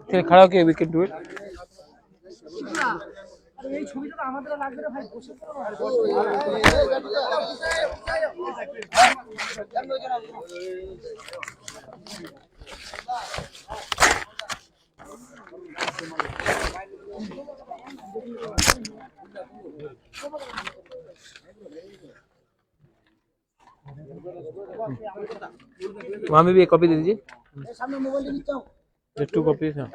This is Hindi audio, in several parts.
चलिए खड़ा होके वी कैन डू इट। वहाँ में भी एक कॉपी दे दीजिए। Just 2 copies हैं।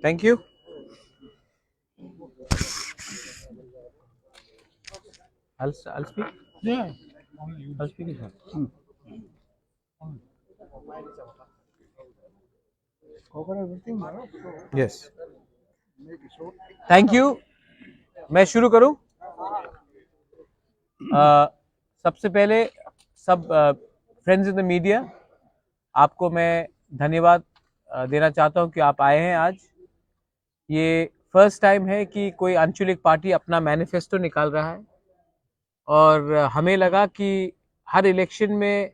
Thank you. I'll speak. Yeah. I'll speak. Cover everything, no? Yes. Make it short. Thank you. मैं शुरू करूं? सबसे पहले सब फ्रेंड्स इन द मीडिया, आपको मैं धन्यवाद देना चाहता हूं कि आप आए हैं आज। ये फर्स्ट टाइम है कि कोई आंचलिक पार्टी अपना मैनिफेस्टो निकाल रहा है और हमें लगा कि हर इलेक्शन में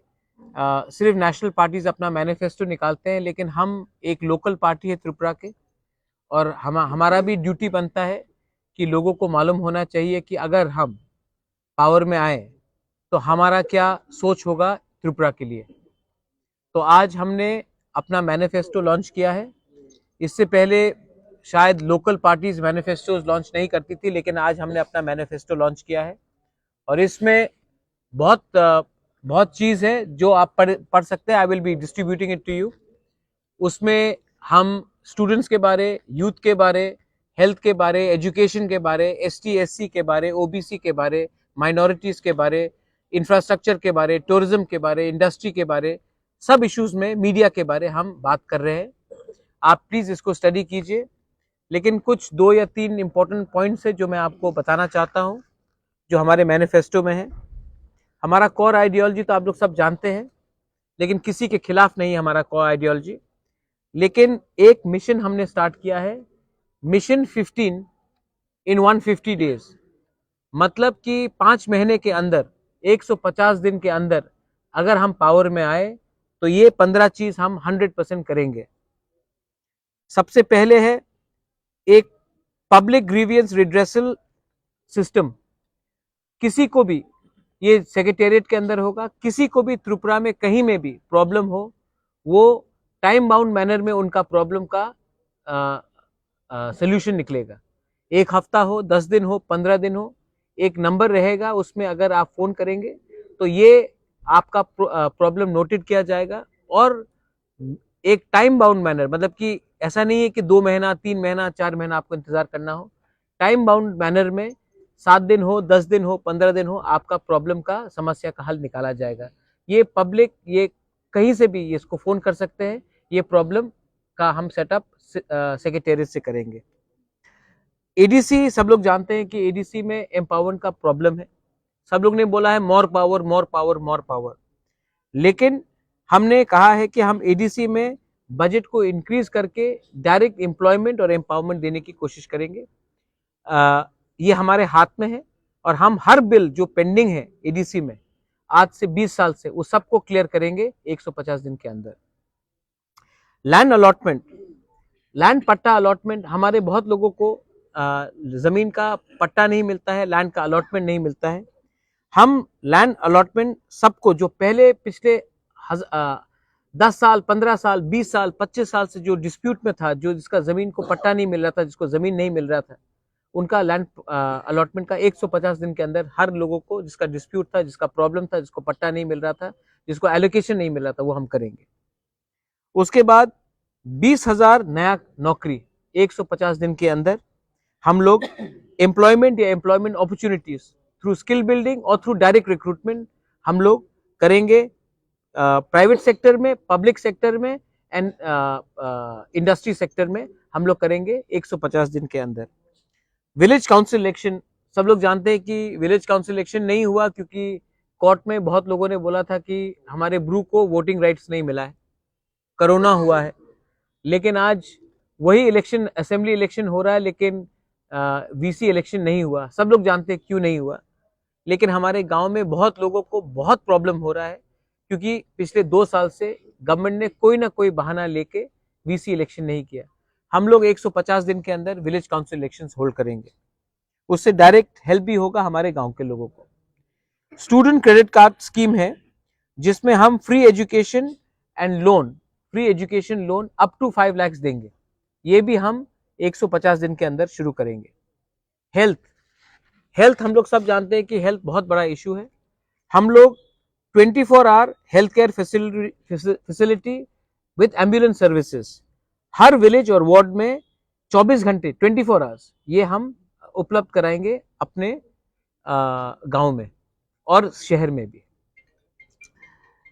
सिर्फ नेशनल पार्टीज अपना मैनिफेस्टो निकालते हैं, लेकिन हम एक लोकल पार्टी है त्रिपुरा के, और हमारा भी ड्यूटी बनता है कि लोगों को मालूम होना चाहिए कि अगर हम पावर में आए तो हमारा क्या सोच होगा त्रिपुरा के लिए। तो आज हमने अपना मैनिफेस्टो लॉन्च किया है। इससे पहले शायद लोकल पार्टीज मैनिफेस्टोज लॉन्च नहीं करती थी, लेकिन आज हमने अपना मैनिफेस्टो लॉन्च किया है और इसमें बहुत चीज़ है जो आप पढ़ सकते हैं। I will be distributing it to you. उसमें हम स्टूडेंट्स के बारे, यूथ के बारे, हेल्थ के बारे, एजुकेशन के बारे, ST SC के बारे, OBC के बारे, माइनॉरिटीज़ के बारे, इंफ्रास्ट्रक्चर के बारे, टूरिज्म के बारे, इंडस्ट्री के बारे, सब इश्यूज में, मीडिया के बारे हम बात कर रहे हैं। आप प्लीज़ इसको स्टडी कीजिए। लेकिन कुछ 2 या 3 इम्पोर्टेंट पॉइंट्स है जो मैं आपको बताना चाहता हूँ जो हमारे मैनिफेस्टो में है। हमारा कोर आइडियोलॉजी तो आप लोग सब जानते हैं, लेकिन किसी के खिलाफ नहीं है हमारा कोर आइडियोलॉजी। लेकिन एक मिशन हमने स्टार्ट किया है, मिशन 15 इन 150 डेज। मतलब कि 5 महीने के अंदर, 150 दिन के अंदर अगर हम पावर में आए तो ये 15 चीज हम 100% करेंगे। सबसे पहले है एक पब्लिक ग्रीवियंस रिड्रेसल सिस्टम। किसी को भी, ये सेक्रेटेरिएट के अंदर होगा, किसी को भी त्रिपुरा में कहीं में भी प्रॉब्लम हो, वो टाइम बाउंड मैनर में उनका प्रॉब्लम का सोल्यूशन निकलेगा। 1 हफ्ता हो, 10 दिन हो, 15 दिन हो, एक नंबर रहेगा, उसमें अगर आप फोन करेंगे तो ये आपका प्रॉब्लम नोटेड किया जाएगा। और एक टाइम बाउंड मैनर, मतलब कि ऐसा नहीं है कि 2 महीना, 3 महीना, 4 महीना आपको इंतजार करना हो। टाइम बाउंड मैनर में 7 दिन हो, 10 दिन हो, 15 दिन हो, आपका प्रॉब्लम का, समस्या का हल निकाला जाएगा। ये पब्लिक, ये कहीं से भी इसको फोन कर सकते हैं। ये प्रॉब्लम का हम सेटअप सेक्रेटेरिएट से करेंगे। ADC, सब लोग जानते हैं कि ADC में एम्पावरमेंट का प्रॉब्लम है। सब लोग ने बोला है more power, more power, more power. लेकिन हमने कहा है कि हम ADC में बजट को इंक्रीज करके डायरेक्ट एम्प्लॉयमेंट और एम्पावरमेंट देने की कोशिश करेंगे। ये हमारे हाथ में है और हम हर बिल जो पेंडिंग है ADC में आज से 20 साल से, उस सबको क्लियर करेंगे 150 दिन के अंदर। लैंड अलॉटमेंट, लैंड पट्टा अलॉटमेंट, हमारे बहुत लोगों को जमीन का पट्टा नहीं मिलता है, लैंड का अलॉटमेंट नहीं मिलता है। हम लैंड अलॉटमेंट सबको, जो पहले पिछले 10 साल, 15 साल, 20 साल, 25 साल से जो डिस्प्यूट में था, जो जिसका जमीन को पट्टा नहीं मिल रहा था, जिसको जमीन नहीं मिल रहा था, उनका लैंड अलॉटमेंट का 150 दिन के अंदर हर लोगों को, जिसका डिस्प्यूट था, जिसका प्रॉब्लम था, जिसको पट्टा नहीं मिल रहा था, जिसको एलोकेशन नहीं मिल रहा था, वो हम करेंगे। उसके बाद 20,000 नया नौकरी 150 दिन के अंदर हम लोग एम्प्लॉयमेंट या employment opportunities through skill building और थ्रू डायरेक्ट रिक्रूटमेंट हम लोग करेंगे, प्राइवेट सेक्टर में, पब्लिक सेक्टर में एंड इंडस्ट्री सेक्टर में हम लोग करेंगे 150 दिन के अंदर। विलेज काउंसिल इलेक्शन, सब लोग जानते हैं कि विलेज काउंसिल इलेक्शन नहीं हुआ क्योंकि कोर्ट में बहुत लोगों ने बोला था कि हमारे ब्रू को वोटिंग राइट्स नहीं मिला है, कोरोना हुआ है। लेकिन आज वही इलेक्शन, असेंबली इलेक्शन हो रहा है, लेकिन वीसी इलेक्शन नहीं हुआ। सब लोग जानते हैं क्यों नहीं हुआ, लेकिन हमारे गांव में बहुत लोगों को बहुत प्रॉब्लम हो रहा है क्योंकि पिछले 2 साल से गवर्नमेंट ने कोई ना कोई बहाना लेके वीसी इलेक्शन नहीं किया। हम लोग 150 दिन के अंदर विलेज काउंसिल इलेक्शंस होल्ड करेंगे, उससे डायरेक्ट हेल्प भी होगा हमारे गांव के लोगों को। स्टूडेंट क्रेडिट कार्ड स्कीम है जिसमें हम free education and loan, free education loan up to 5 lakh देंगे। ये भी हम 150 दिन के अंदर शुरू करेंगे। हेल्थ हम लोग सब जानते हैं कि हेल्थ बहुत बड़ा इशू है। हम लोग 24 hour health care facility with ambulance services हर विलेज और वार्ड में 24 घंटे 24 आवर्स ये हम उपलब्ध कराएंगे अपने गांव में और शहर में भी।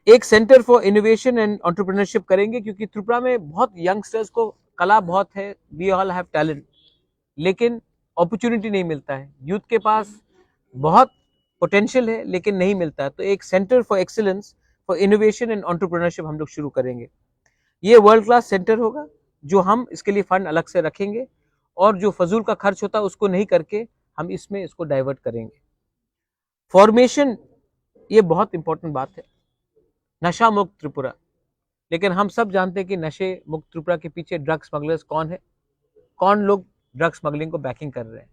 एक centre for innovation and entrepreneurship करेंगे क्योंकि त्रिपुरा में बहुत यंगस्टर्स को कला बहुत है, वी ऑल हैव टैलेंट, लेकिन अपॉर्चुनिटी नहीं मिलता है। यूथ के पास बहुत पोटेंशियल है लेकिन नहीं मिलता है। तो एक centre for excellence for innovation and entrepreneurship हम लोग शुरू करेंगे। ये वर्ल्ड क्लास सेंटर होगा जो हम इसके लिए फंड अलग से रखेंगे और जो फजूल का खर्च होता है उसको नहीं करके हम इसमें इसको डाइवर्ट करेंगे। फॉर्मेशन, ये बहुत इंपॉर्टेंट बात है, नशा मुक्त त्रिपुरा। लेकिन हम सब जानते हैं कि नशे मुक्त त्रिपुरा के पीछे ड्रग स्मगलर्स कौन है, कौन लोग ड्रग स्मगलिंग को बैकिंग कर रहे हैं।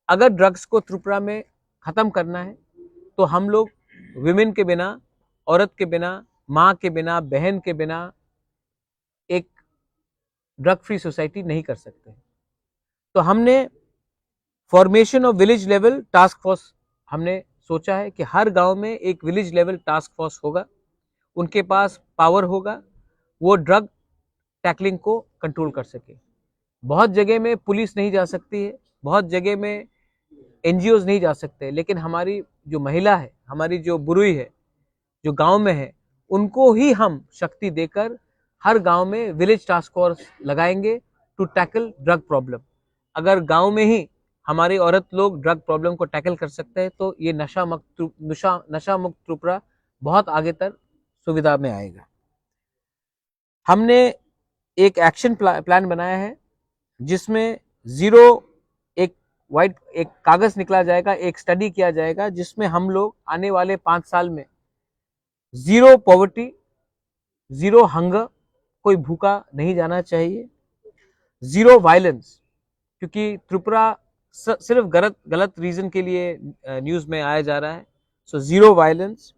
अगर ड्रग्स को त्रिपुरा में खत्म करना है तो हम लोग विमेन के बिना, औरत के बिना, माँ के बिना, बहन के बिना एक ड्रग फ्री सोसाइटी नहीं कर सकते। तो हमने formation of village level task force, हमने सोचा है कि हर गांव में एक विलेज लेवल टास्क फोर्स होगा, उनके पास पावर होगा, वो ड्रग टैकलिंग को कंट्रोल कर सके। बहुत जगह में पुलिस नहीं जा सकती है, बहुत जगह में एनजीओज नहीं जा सकते, लेकिन हमारी जो महिला है, हमारी जो बुरुई है, जो गांव में है, उनको ही हम शक्ति देकर हर गांव में विलेज टास्क फोर्स लगाएंगे टू टैकल ड्रग प्रॉब्लम। अगर गांव में ही हमारी औरत लोग ड्रग प्रॉब्लम को टैकल कर सकते हैं तो ये नशा मुक्त त्रिपुरा बहुत आगे तक सुविधा में आएगा। हमने एक एक्शन प्लान बनाया है जिसमें एक कागज निकला जाएगा, एक स्टडी किया जाएगा जिसमें हम लोग आने वाले 5 साल में 0 पॉवर्टी, 0 हंगर, कोई भूखा नहीं जाना चाहिए, 0 वायलेंस, क्योंकि त्रिपुरा सिर्फ गलत रीजन के लिए न्यूज में आया जा रहा है। सो 0 वायलेंस,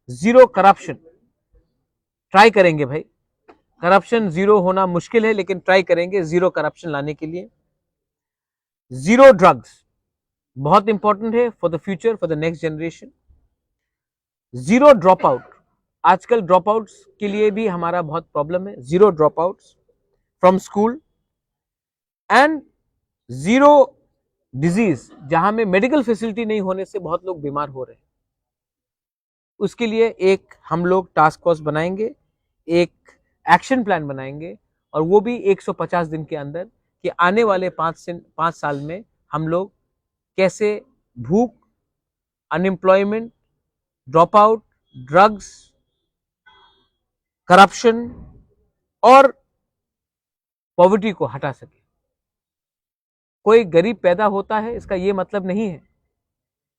0 करप्शन, ट्राई करेंगे भाई, करप्शन 0 होना मुश्किल है लेकिन ट्राई करेंगे 0 करप्शन लाने के लिए। 0 ड्रग्स बहुत इंपॉर्टेंट है for the future, for the next generation. 0 drop out, आजकल ड्रॉप आउट्स के लिए भी हमारा बहुत प्रॉब्लम है। 0 drop outs from school and 0 disease, जहां में मेडिकल फैसिलिटी नहीं होने से बहुत लोग बीमार हो रहे हैं। उसके लिए एक हम लोग टास्क फोर्स बनाएंगे, एक एक्शन प्लान बनाएंगे और वो भी 150 दिन के अंदर कि आने वाले 5 साल में हम लोग कैसे भूख, unemployment, drop out, drugs, corruption और पॉवर्टी को हटा सके। कोई गरीब पैदा होता है इसका ये मतलब नहीं है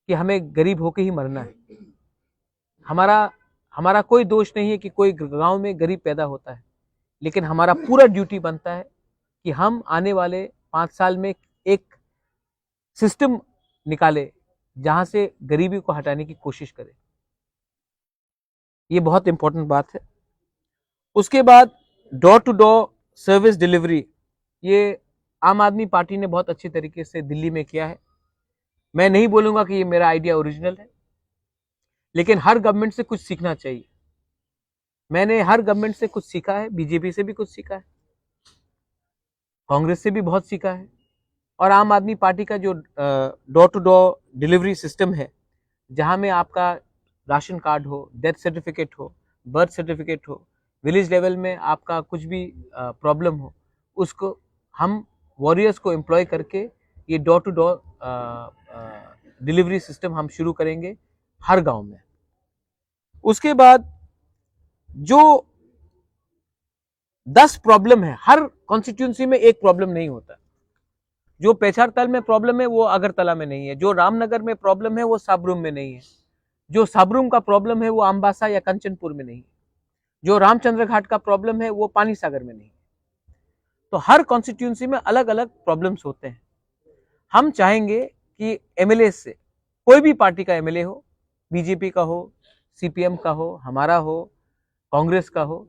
कि हमें गरीब होकर ही मरना है। हमारा कोई दोष नहीं है कि कोई गांव में गरीब पैदा होता है, लेकिन हमारा पूरा ड्यूटी बनता है कि हम आने वाले 5 साल में एक सिस्टम निकाले जहां से गरीबी को हटाने की कोशिश करें। ये बहुत इंपॉर्टेंट बात है। उसके बाद door to door service delivery, ये आम आदमी पार्टी ने बहुत अच्छे तरीके से दिल्ली में किया है। मैं नहीं बोलूंगा कि ये मेरा आइडिया ओरिजिनल है, लेकिन हर गवर्नमेंट से कुछ सीखना चाहिए। मैंने हर गवर्नमेंट से कुछ सीखा है, बीजेपी से भी कुछ सीखा है, कांग्रेस से भी बहुत सीखा है और आम आदमी पार्टी का जो door to door delivery system है, जहां में आपका राशन कार्ड हो, डेथ सर्टिफिकेट हो, बर्थ सर्टिफिकेट हो, विलेज लेवल में आपका कुछ भी प्रॉब्लम हो, उसको हम वॉरियर्स को एम्प्लॉय करके ये door to door delivery system हम शुरू करेंगे हर गांव में। उसके बाद जो 10 प्रॉब्लम है, हर कॉन्स्टिट्यूंसी में एक प्रॉब्लम नहीं होता। जो पेछारताल में प्रॉब्लम है वो अगरतला में नहीं है, जो रामनगर में प्रॉब्लम है वो साबरूम में नहीं है, जो साबरूम का प्रॉब्लम है वो अम्बासा या कंचनपुर में नहीं है, जो रामचंद्र घाट का प्रॉब्लम है वो पानी सागर में नहीं है। तो हर कॉन्स्टिट्यूंसी में अलग अलग प्रॉब्लम्स होते हैं। हम चाहेंगे कि एमएलए से, कोई भी पार्टी का एमएलए हो, बीजेपी का हो, सीपीएम का हो, हमारा हो, कांग्रेस का हो,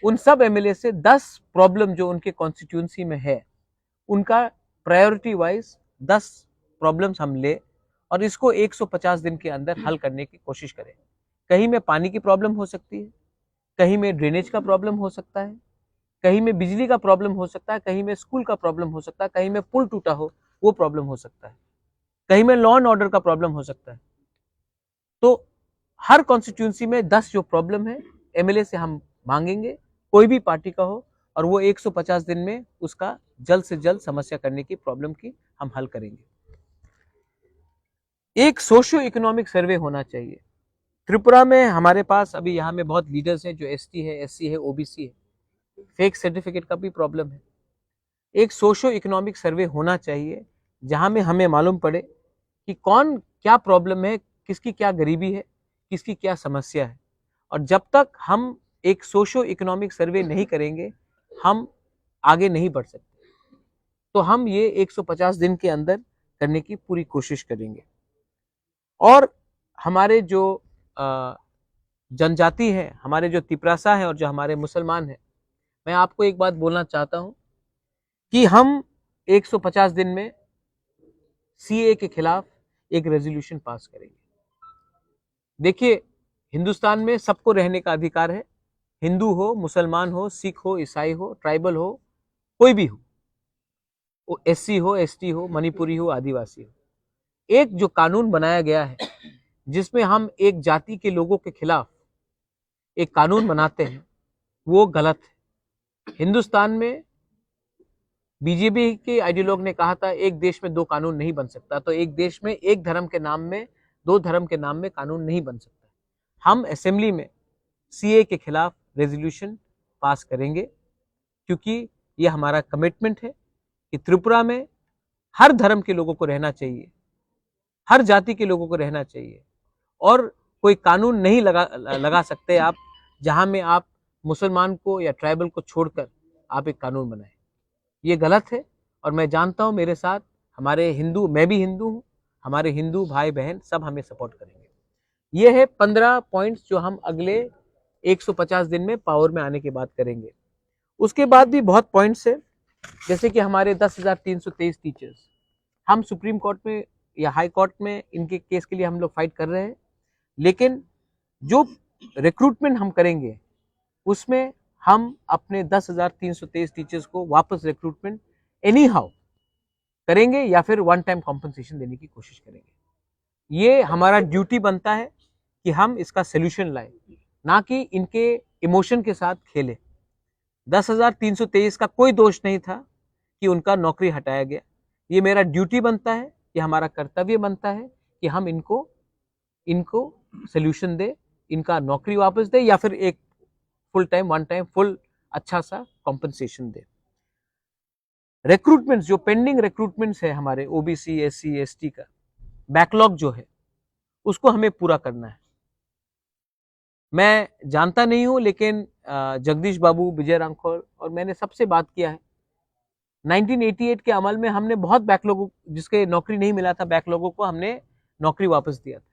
उन सब एमएलए से 10 प्रॉब्लम जो उनके कॉन्स्टिट्यूंसी में है, उनका प्रायोरिटी वाइज 10 प्रॉब्लम्स हम ले और इसको 150 दिन के अंदर हल करने की कोशिश करें। कहीं में पानी की प्रॉब्लम हो सकती है, कहीं में ड्रेनेज का प्रॉब्लम हो सकता है, कहीं में बिजली का प्रॉब्लम हो सकता है, कहीं में स्कूल का प्रॉब्लम हो सकता है, कहीं में पुल टूटा हो वो प्रॉब्लम हो सकता है, कहीं में लॉ एंड ऑर्डर का प्रॉब्लम हो सकता है। तो हर कॉन्स्टिट्यूंसी में 10 जो प्रॉब्लम है एमएलए से हम मांगेंगे, कोई भी पार्टी का हो, और वो 150 दिन में उसका जल्द से जल्द समस्या करने की प्रॉब्लम की हम हल करेंगे। एक सोशियो इकोनॉमिक सर्वे होना चाहिए। त्रिपुरा में हमारे पास अभी यहाँ में बहुत लीडर्स हैं जो एसटी है, एससी है, ओबीसी है, फेक सर्टिफिकेट का भी प्रॉब्लम है। एक सोशियो इकोनॉमिक सर्वे होना चाहिए जहां में हमें मालूम पड़े कि कौन क्या प्रॉब्लम है, किसकी क्या गरीबी है, किसकी क्या समस्या है। और जब तक हम एक सोशियो इकोनॉमिक सर्वे नहीं करेंगे हम आगे नहीं बढ़ सकते। तो हम ये 150 दिन के अंदर करने की पूरी कोशिश करेंगे। और हमारे जो जनजाति है, हमारे जो तिपरासा है और जो हमारे मुसलमान है, मैं आपको एक बात बोलना चाहता हूं कि हम 150 दिन में सीए के खिलाफ एक रेजोल्यूशन पास करेंगे। देखिए, हिंदुस्तान में सबको रहने का अधिकार है, हिंदू हो, मुसलमान हो, सिख हो, ईसाई हो, ट्राइबल हो, कोई भी हो, वो एससी हो, एसटी हो, मणिपुरी हो, आदिवासी हो। एक जो कानून बनाया गया है जिसमें हम एक जाति के लोगों के खिलाफ एक कानून बनाते हैं, वो गलत है। हिंदुस्तान में बीजेपी के आइडियोलॉग ने कहा था एक देश में दो कानून नहीं बन सकता, तो एक देश में एक धर्म के नाम में, दो धर्म के नाम में कानून नहीं बन सकता। हम असेंबली में सीए के खिलाफ रेजोल्यूशन पास करेंगे क्योंकि ये हमारा कमिटमेंट है कि त्रिपुरा में हर धर्म के लोगों को रहना चाहिए, हर जाति के लोगों को रहना चाहिए, और कोई कानून नहीं लगा सकते आप जहां में आप मुसलमान को या ट्राइबल को छोड़कर आप एक कानून बनाए। ये गलत है। और मैं जानता हूं मेरे साथ हमारे हिंदू, मैं भी हिंदू हूं, हमारे हिंदू भाई बहन सब हमें सपोर्ट करेंगे। ये है 15 पॉइंट्स जो हम अगले 150 दिन में पावर में आने के बाद करेंगे। उसके बाद भी बहुत पॉइंट्स है, जैसे कि हमारे 10,323 टीचर्स, हम सुप्रीम कोर्ट में या हाई कोर्ट में इनके केस के लिए हम लोग फाइट कर रहे हैं, लेकिन जो रिक्रूटमेंट हम करेंगे उसमें हम अपने 10,323 टीचर्स को वापस रिक्रूटमेंट एनी हाउ करेंगे या फिर वन टाइम कॉम्पनसेशन देने की कोशिश करेंगे। ये हमारा ड्यूटी बनता है कि हम इसका सोल्यूशन लाए, ना कि इनके इमोशन के साथ खेले। 10,323 का कोई दोष नहीं था कि उनका नौकरी हटाया गया। ये मेरा ड्यूटी बनता है, ये हमारा कर्तव्य बनता है कि हम इनको सोल्यूशन दे, इनका नौकरी वापस दे या फिर एक full time, one time, full अच्छा सा कॉम्पनसेशन दे। रिक्रूटमेंट्स, जो पेंडिंग रिक्रूटमेंट्स है हमारे ओबीसी, एससी, एसटी का बैकलॉग जो है उसको हमें पूरा करना है। मैं जानता नहीं हूं, लेकिन जगदीश बाबू, विजय रांखोर और मैंने सबसे बात किया है। 1988 के अमल में हमने बहुत बैकलॉगों, जिसके नौकरी नहीं मिला था, बैकलॉगों को हमने नौकरी वापस दिया था।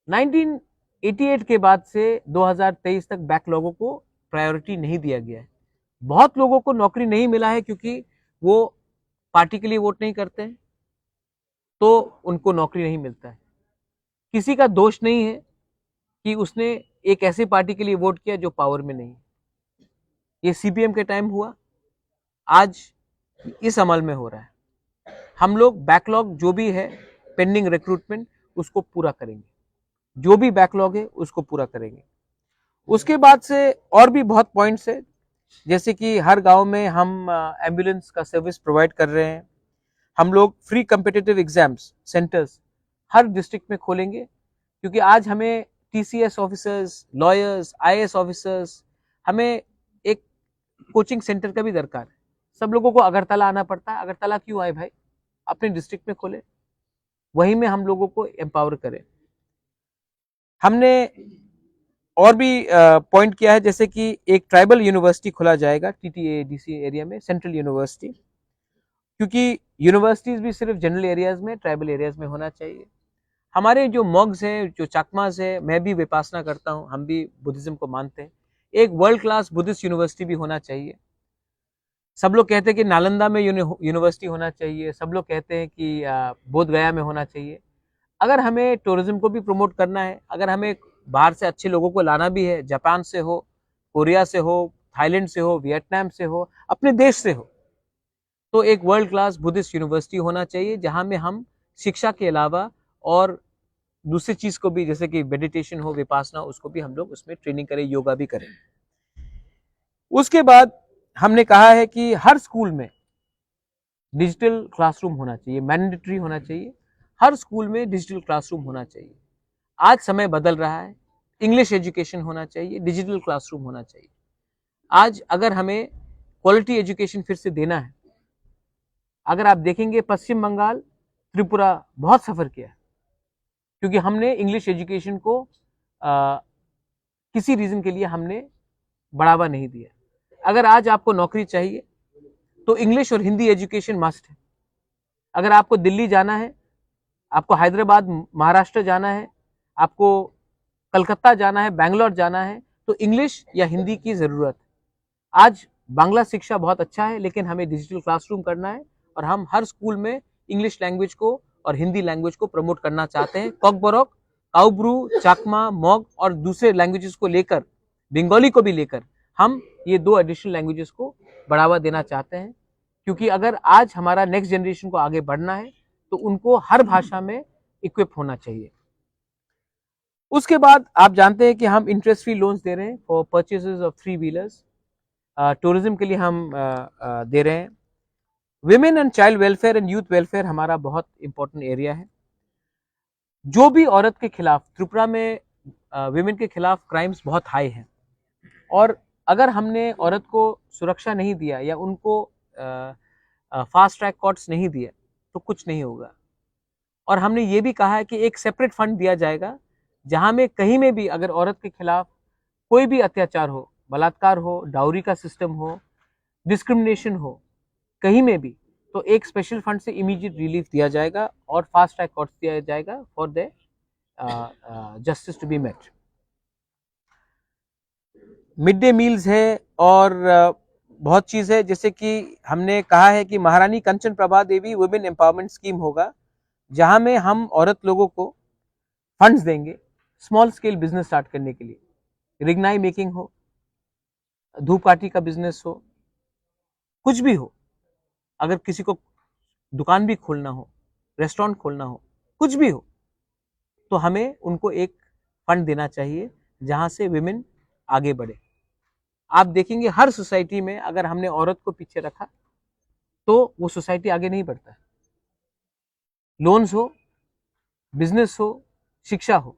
1988 के बाद से 2023 तक बैकलॉगों को प्रायोरिटी नहीं दिया गया है। बहुत लोगों को नौकरी नहीं मिला है क्योंकि वो पार्टी के लिए वोट नहीं करते हैं, तो उनको नौकरी नहीं मिलता है। किसी का दोष नहीं है कि उसने एक ऐसी पार्टी के लिए वोट किया जो पावर में नहीं है। ये सीपीएम के टाइम हुआ, आज इस अमल में हो रहा है। हम लोग बैकलॉग जो भी है पेंडिंग रिक्रूटमेंट उसको पूरा करेंगे, जो भी बैकलॉग है उसको पूरा करेंगे। उसके बाद से और भी बहुत पॉइंट्स है, जैसे कि हर गांव में हम एम्बुलेंस का सर्विस प्रोवाइड कर रहे हैं। हम लोग फ्री कम्पिटिटिव एग्जाम्स सेंटर्स हर डिस्ट्रिक्ट में खोलेंगे, क्योंकि आज हमें TCS officers, lawyers, IAS officers, हमें एक कोचिंग सेंटर का भी दरकार है। सब लोगों को अगरतला आना पड़ता है, अगरतला क्यों आए भाई, अपने डिस्ट्रिक्ट में खोले, वहीं में हम लोगों को एम्पावर करें। हमने और भी पॉइंट किया है, जैसे कि एक ट्राइबल यूनिवर्सिटी खोला जाएगा टीटीएडीसी एरिया में, सेंट्रल यूनिवर्सिटी, क्योंकि यूनिवर्सिटीज भी सिर्फ जनरल एरियाज में, ट्राइबल एरियाज में होना चाहिए। हमारे जो मॉग्स हैं, जो चाकमास है, मैं भी विपासना करता हूँ, हम भी बुद्धिज्म को मानते हैं, एक वर्ल्ड क्लास बुद्धिस्ट यूनिवर्सिटी भी होना चाहिए। सब लोग कहते हैं कि नालंदा में यूनिवर्सिटी होना चाहिए, सब लोग कहते हैं कि बोध गया में होना चाहिए। अगर हमें टूरिज्म को भी प्रमोट करना है, अगर हमें बाहर से अच्छे लोगों को लाना भी है, जापान से हो, कोरिया से हो, थाईलैंड से हो, वियतनाम से हो, अपने देश से हो, तो एक वर्ल्ड क्लास बुद्धिस्ट यूनिवर्सिटी होना चाहिए, जहां में हम शिक्षा के अलावा और दूसरी चीज को भी, जैसे कि मेडिटेशन हो, विपासना, उसको भी हम लोग उसमें ट्रेनिंग करें, योगा भी करें। उसके बाद हमने कहा है कि हर स्कूल में डिजिटल क्लासरूम होना चाहिए, मैंडेटरी होना चाहिए, हर स्कूल में डिजिटल क्लासरूम होना चाहिए। आज समय बदल रहा है, इंग्लिश एजुकेशन होना चाहिए, डिजिटल क्लासरूम होना चाहिए। आज अगर हमें क्वालिटी एजुकेशन फिर से देना है, अगर आप देखेंगे पश्चिम बंगाल, त्रिपुरा बहुत सफर किया है, क्योंकि हमने इंग्लिश एजुकेशन को किसी रीजन के लिए हमने बढ़ावा नहीं दिया। अगर आज आपको नौकरी चाहिए तो इंग्लिश और हिंदी एजुकेशन मस्ट है। अगर आपको दिल्ली जाना है, आपको हैदराबाद, महाराष्ट्र जाना है, आपको कलकत्ता जाना है, बैंगलोर जाना है, तो इंग्लिश या हिंदी की जरूरत है। आज बांग्ला शिक्षा बहुत अच्छा है, लेकिन हमें डिजिटल क्लासरूम करना है, और हम हर स्कूल में इंग्लिश लैंग्वेज को और हिंदी लैंग्वेज को प्रमोट करना चाहते हैं। कॉकबोरोक, काउब्रू, चाकमा, मॉग और दूसरे लैंग्वेजेस को लेकर, बंगाली को भी लेकर, हम ये 2 एडिशनल लैंग्वेजेस को बढ़ावा देना चाहते हैं, क्योंकि अगर आज हमारा नेक्स्ट जनरेशन को आगे बढ़ना है तो उनको हर भाषा में इक्विप होना चाहिए। उसके बाद आप जानते हैं कि हम इंटरेस्ट फ्री लोन्स दे रहे हैं for purchases of 3 wheelers, tourism के लिए हम दे रहे हैं। Women and child welfare and youth welfare हमारा बहुत इंपॉर्टेंट एरिया है। जो भी औरत के खिलाफ, त्रिपुरा में विमेन के खिलाफ क्राइम्स बहुत हाई हैं, और अगर हमने औरत को सुरक्षा नहीं दिया या उनको फास्ट ट्रैक कोर्ट्स नहीं दिए तो कुछ नहीं होगा। और हमने ये भी कहा है कि एक सेपरेट फंड दिया जाएगा, जहां में कहीं में भी अगर औरत के खिलाफ कोई भी अत्याचार हो, बलात्कार हो, डाउरी का सिस्टम हो, डिस्क्रिमिनेशन हो, कहीं में भी, तो एक स्पेशल फंड से इमीडिएट रिलीफ दिया जाएगा और फास्ट ट्रैक कोर्ट्स दिया जाएगा for the justice to be met. Mid day meals है और बहुत चीज़ है, जैसे कि हमने कहा है कि महारानी Kanchan Prabha Devi women empowerment scheme होगा, जहां में हम औरत लोगों को फंड्स देंगे स्मॉल स्केल बिजनेस स्टार्ट करने के लिए। रिग्नाई मेकिंग हो, धूपकाठी का बिजनेस हो, कुछ भी हो, अगर किसी को दुकान भी खोलना हो, रेस्टोरेंट खोलना हो, कुछ भी हो, तो हमें उनको एक फंड देना चाहिए जहां से विमेन आगे बढ़े। आप देखेंगे हर सोसाइटी में अगर हमने औरत को पीछे रखा तो वो सोसाइटी आगे नहीं बढ़ता है। लोन्स हो, बिजनेस हो, शिक्षा हो,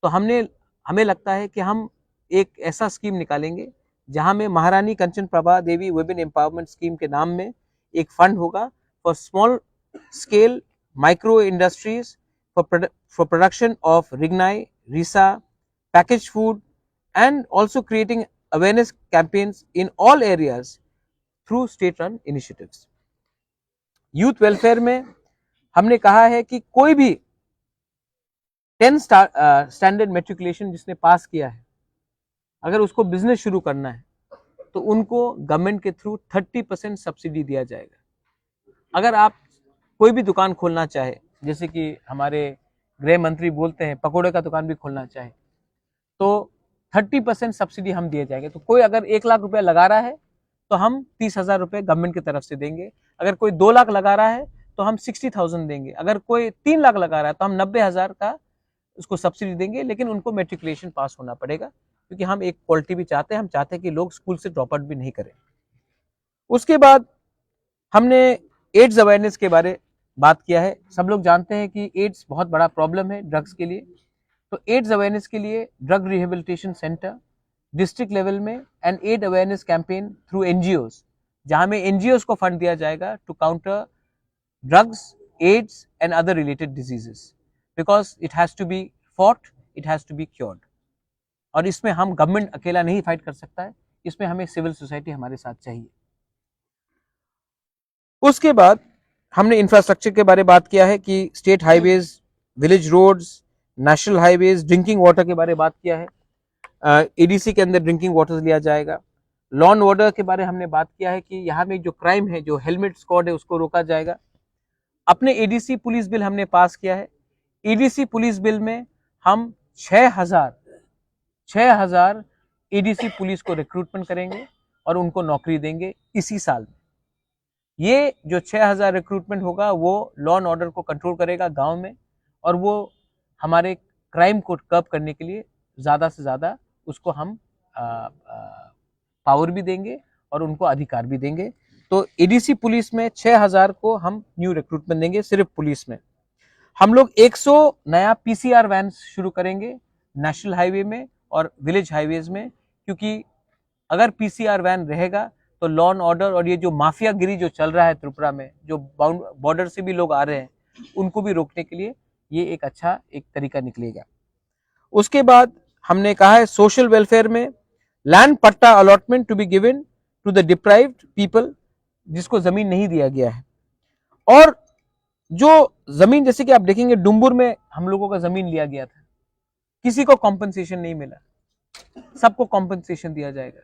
तो हमें लगता है कि हम एक ऐसा स्कीम निकालेंगे जहां में महारानी Kanchan Prabha Devi women empowerment scheme के नाम में एक फंड होगा for small scale micro industries for production of Rignai, Risa, package food, and also creating awareness campaigns in all areas through state run initiatives. Youth welfare में हमने कहा है कि कोई भी 10 स्टैंडर्ड मेट्रिकुलेशन जिसने पास किया है, अगर उसको बिजनेस शुरू करना है तो उनको गवर्नमेंट के थ्रू 30% सब्सिडी दिया जाएगा। अगर आप कोई भी दुकान खोलना चाहे, जैसे कि हमारे गृह मंत्री बोलते हैं पकौड़े का दुकान भी खोलना चाहे, तो 30% सब्सिडी हम दिए जाएंगे। तो कोई अगर 1 लाख रुपए लगा रहा है तो हम 30,000 रुपए गवर्नमेंट की तरफ से देंगे। अगर कोई 2 लाख लगा रहा है तो हम 60,000 देंगे। अगर कोई 3 लाख लगा रहा है तो हम 90,000 का उसको सब्सिडी देंगे, लेकिन उनको मेट्रिकुलेशन पास होना पड़ेगा, क्योंकि हम एक क्वालिटी भी चाहते हैं। हम चाहते हैं कि लोग स्कूल से ड्रॉप आउट भी नहीं करें। उसके बाद हमने एड्स अवेयरनेस के बारे बात किया है। सब लोग जानते हैं कि एड्स बहुत बड़ा प्रॉब्लम है ड्रग्स के लिए। तो एड्स अवेयरनेस के लिए drug rehabilitation centre district level में and aid awareness campaign through NGOs, जहां में एनजीओज को फंड दिया जाएगा to counter drugs, AIDS and other related diseases, because it has to be fought, it has to be cured. और इसमें हम गवर्नमेंट अकेला नहीं फाइट कर सकता है, इसमें हमें सिविल सोसाइटी हमारे साथ चाहिए। उसके बाद हमने इंफ्रास्ट्रक्चर के बारे में बात किया है कि state highways, village roads, national highways, drinking water के बारे में बात किया है। एडीसी के अंदर ड्रिंकिंग वाटर लिया जाएगा। लॉ एंड ऑर्डर के बारे में हमने बात किया है कि यहाँ में जो क्राइम है, जो हेलमेट स्क्वाड है, उसको रोका जाएगा। अपने एडीसी पुलिस बिल हमने पास किया है। एडीसी पुलिस बिल में हम 6,000 एडीसी पुलिस को रिक्रूटमेंट करेंगे और उनको नौकरी देंगे इसी साल में। ये जो 6,000 रिक्रूटमेंट होगा वो लॉ एंड ऑर्डर को कंट्रोल करेगा गांव में, और वो हमारे क्राइम को कर्ब करने के लिए ज़्यादा से ज़्यादा उसको हम पावर भी देंगे और उनको अधिकार भी देंगे। तो एडीसी पुलिस में 6,000 को हम न्यू रिक्रूटमेंट देंगे। सिर्फ पुलिस में हम लोग 100 नया पीसीआर वैन शुरू करेंगे नेशनल हाईवे में और विलेज हाईवेज में, क्योंकि अगर पीसीआर वैन रहेगा तो लॉ एंड ऑर्डर और ये जो माफियागिरी जो चल रहा है त्रिपुरा में, जो बॉर्डर से भी लोग आ रहे हैं, उनको भी रोकने के लिए ये एक अच्छा एक तरीका निकलेगा। उसके बाद हमने कहा है सोशल वेलफेयर में लैंड पट्टा allotment to be given to the deprived people, जिसको जमीन नहीं दिया गया है। और जो जमीन, जैसे कि आप देखेंगे डुम्बुर में हम लोगों का जमीन लिया गया था, किसी को कॉम्पनसेशन नहीं मिला, सबको कॉम्पनसेशन दिया जाएगा।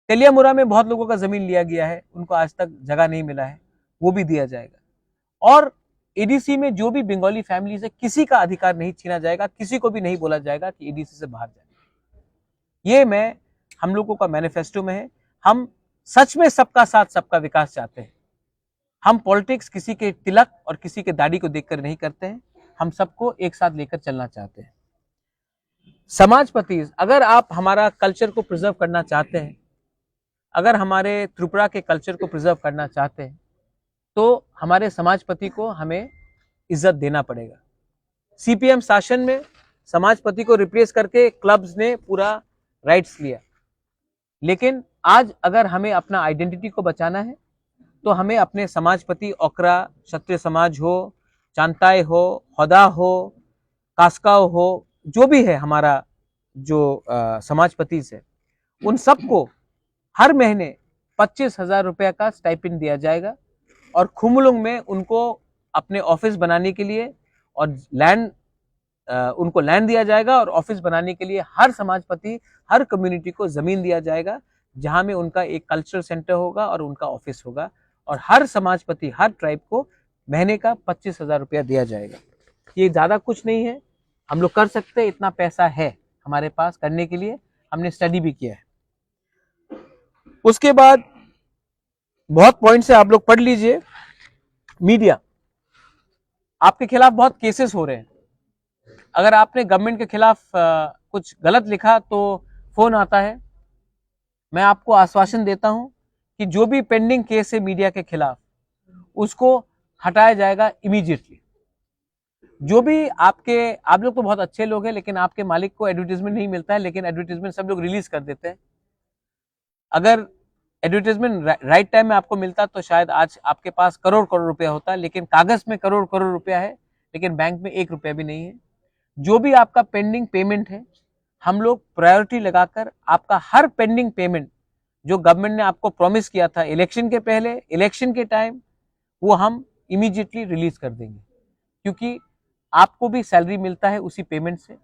तेलियामुरा में बहुत लोगों का जमीन लिया गया है, उनको आज तक जगह नहीं मिला है, वो भी दिया जाएगा। और एडीसी में जो भी बंगाली फैमिली है, किसी का अधिकार नहीं छीना जाएगा, किसी को भी नहीं बोला जाएगा कि एडीसी से बाहर जाए। ये मैं हम लोगों का मैनिफेस्टो में है। हम सच में सबका साथ सबका विकास चाहते हैं। हम पॉलिटिक्स किसी के तिलक और किसी के दाढ़ी को देखकर नहीं करते हैं, हम सबको एक साथ लेकर चलना चाहते हैं। समाजपति, अगर आप हमारा कल्चर को प्रिजर्व करना चाहते हैं, अगर हमारे त्रिपुरा के कल्चर को प्रिजर्व करना चाहते हैं, तो हमारे समाजपति को हमें इज्जत देना पड़ेगा। सीपीएम शासन में समाजपति को रिप्लेस करके क्लब्स ने पूरा राइट्स लिया, लेकिन आज अगर हमें अपना आइडेंटिटी को बचाना है तो हमें अपने समाजपति, ओकरा क्षत्रिय समाज हो, चांताय हो, होदा हो, कास्काव हो, जो भी है हमारा जो समाजपति से, उन सबको हर महीने 25,000 रुपये का स्टाइपेंड दिया जाएगा। और खुमलुंग में उनको अपने ऑफिस बनाने के लिए और उनको लैंड दिया जाएगा, और ऑफिस बनाने के लिए हर समाजपति, हर कम्युनिटी को जमीन दिया जाएगा, जहां में उनका एक कल्चरल सेंटर होगा और उनका ऑफिस होगा। और हर समाजपति, हर ट्राइब को महीने का 25,000 रुपया दिया जाएगा। ये ज्यादा कुछ नहीं है, हम लोग कर सकते हैं, इतना पैसा है हमारे पास करने के लिए, हमने स्टडी भी किया है। उसके बाद बहुत पॉइंट्स है, आप लोग पढ़ लीजिए। मीडिया, आपके खिलाफ बहुत केसेस हो रहे हैं। अगर आपने गवर्नमेंट के खिलाफ कुछ गलत लिखा तो फोन आता है। मैं आपको आश्वासन देता हूं कि जो भी पेंडिंग केस है मीडिया के खिलाफ, उसको हटाया जाएगा इमीडिएटली। जो भी आप लोग तो बहुत अच्छे लोग हैं, लेकिन आपके मालिक को एडवर्टाइजमेंट नहीं मिलता है, लेकिन एडवर्टाइजमेंट सब लोग रिलीज कर देते हैं। अगर एडवर्टाइजमेंट राइट टाइम में आपको मिलता तो शायद आज आपके पास करोड़ करोड़ रुपया होता, लेकिन कागज में करोड़ करोड़ रुपया है, लेकिन बैंक में 1 रुपया भी नहीं है। जो भी आपका पेंडिंग पेमेंट है, हम लोग प्रायोरिटी लगाकर आपका हर पेंडिंग पेमेंट जो गवर्नमेंट ने आपको प्रॉमिस किया था इलेक्शन के पहले, इलेक्शन के टाइम, वो हम इमीडिएटली रिलीज कर देंगे, क्योंकि आपको भी सैलरी मिलता है उसी पेमेंट से।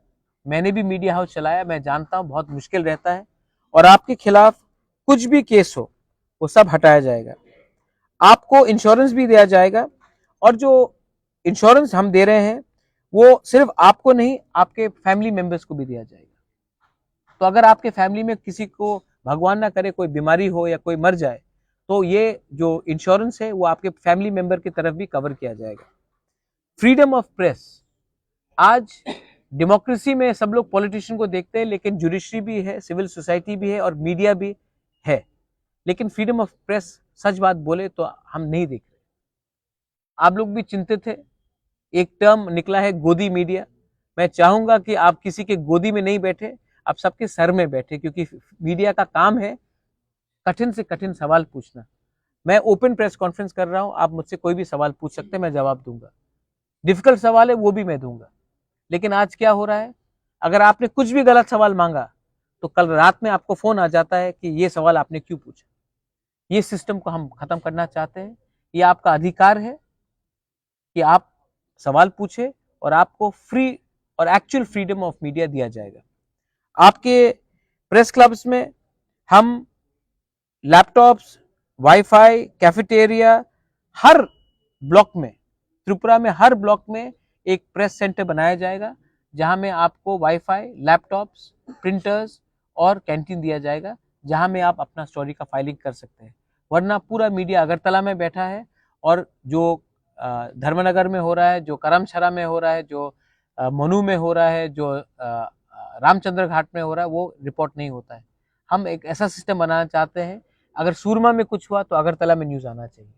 मैंने भी मीडिया हाउस चलाया, मैं जानता हूं बहुत मुश्किल रहता है। और आपके खिलाफ कुछ भी केस हो वो सब हटाया जाएगा। आपको इंश्योरेंस भी दिया जाएगा, और जो इंश्योरेंस हम दे रहे हैं वो सिर्फ आपको नहीं, आपके फैमिली मेंबर्स को भी दिया जाएगा। तो अगर आपके फैमिली में किसी को भगवान ना करे कोई बीमारी हो या कोई मर जाए, तो ये जो इंश्योरेंस है वो आपके फैमिली मेंबर की तरफ भी कवर किया जाएगा। फ्रीडम ऑफ प्रेस, आज डेमोक्रेसी में सब लोग पॉलिटिशियन को देखते हैं, लेकिन जुडिशरी भी है, सिविल सोसाइटी भी है और मीडिया भी है, लेकिन फ्रीडम ऑफ प्रेस सच बात बोले तो हम नहीं देख रहे। आप लोग भी चिंतित है, एक टर्म निकला है गोदी मीडिया। मैं चाहूंगा कि आप किसी के गोदी में नहीं बैठे, आप सबके सर में बैठे, क्योंकि मीडिया का काम है कठिन से कठिन सवाल पूछना। मैं ओपन प्रेस कॉन्फ्रेंस कर रहा हूं, आप मुझसे कोई भी सवाल पूछ सकते हैं, मैं जवाब दूंगा। डिफिकल्ट सवाल है वो भी मैं दूंगा। लेकिन आज क्या हो रहा है, अगर आपने कुछ भी गलत सवाल मांगा तो कल रात में आपको फोन आ जाता है कि ये सवाल आपने क्यों पूछा। ये सिस्टम को हम खत्म करना चाहते हैं। ये आपका अधिकार है कि आप सवाल पूछे और आपको फ्री और एक्चुअल फ्रीडम ऑफ मीडिया दिया जाएगा। आपके प्रेस क्लब्स में हम लैपटॉप्स, वाईफाई, कैफेटेरिया, हर ब्लॉक में, त्रिपुरा में हर ब्लॉक में एक प्रेस सेंटर बनाया जाएगा, जहां में आपको वाईफाई, लैपटॉप्स, प्रिंटर्स और कैंटीन दिया जाएगा, जहां में आप अपना स्टोरी का फाइलिंग कर सकते हैं। वरना पूरा मीडिया अगरतला में बैठा है और जो धर्मनगर में हो रहा है, जो करमछरा में हो रहा है, जो मनु में हो रहा है, जो रामचंद्र घाट में हो रहा है, वो रिपोर्ट नहीं होता है। हम एक ऐसा सिस्टम बनाना चाहते हैं, अगर सूरमा में कुछ हुआ तो अगरतला में न्यूज आना चाहिए,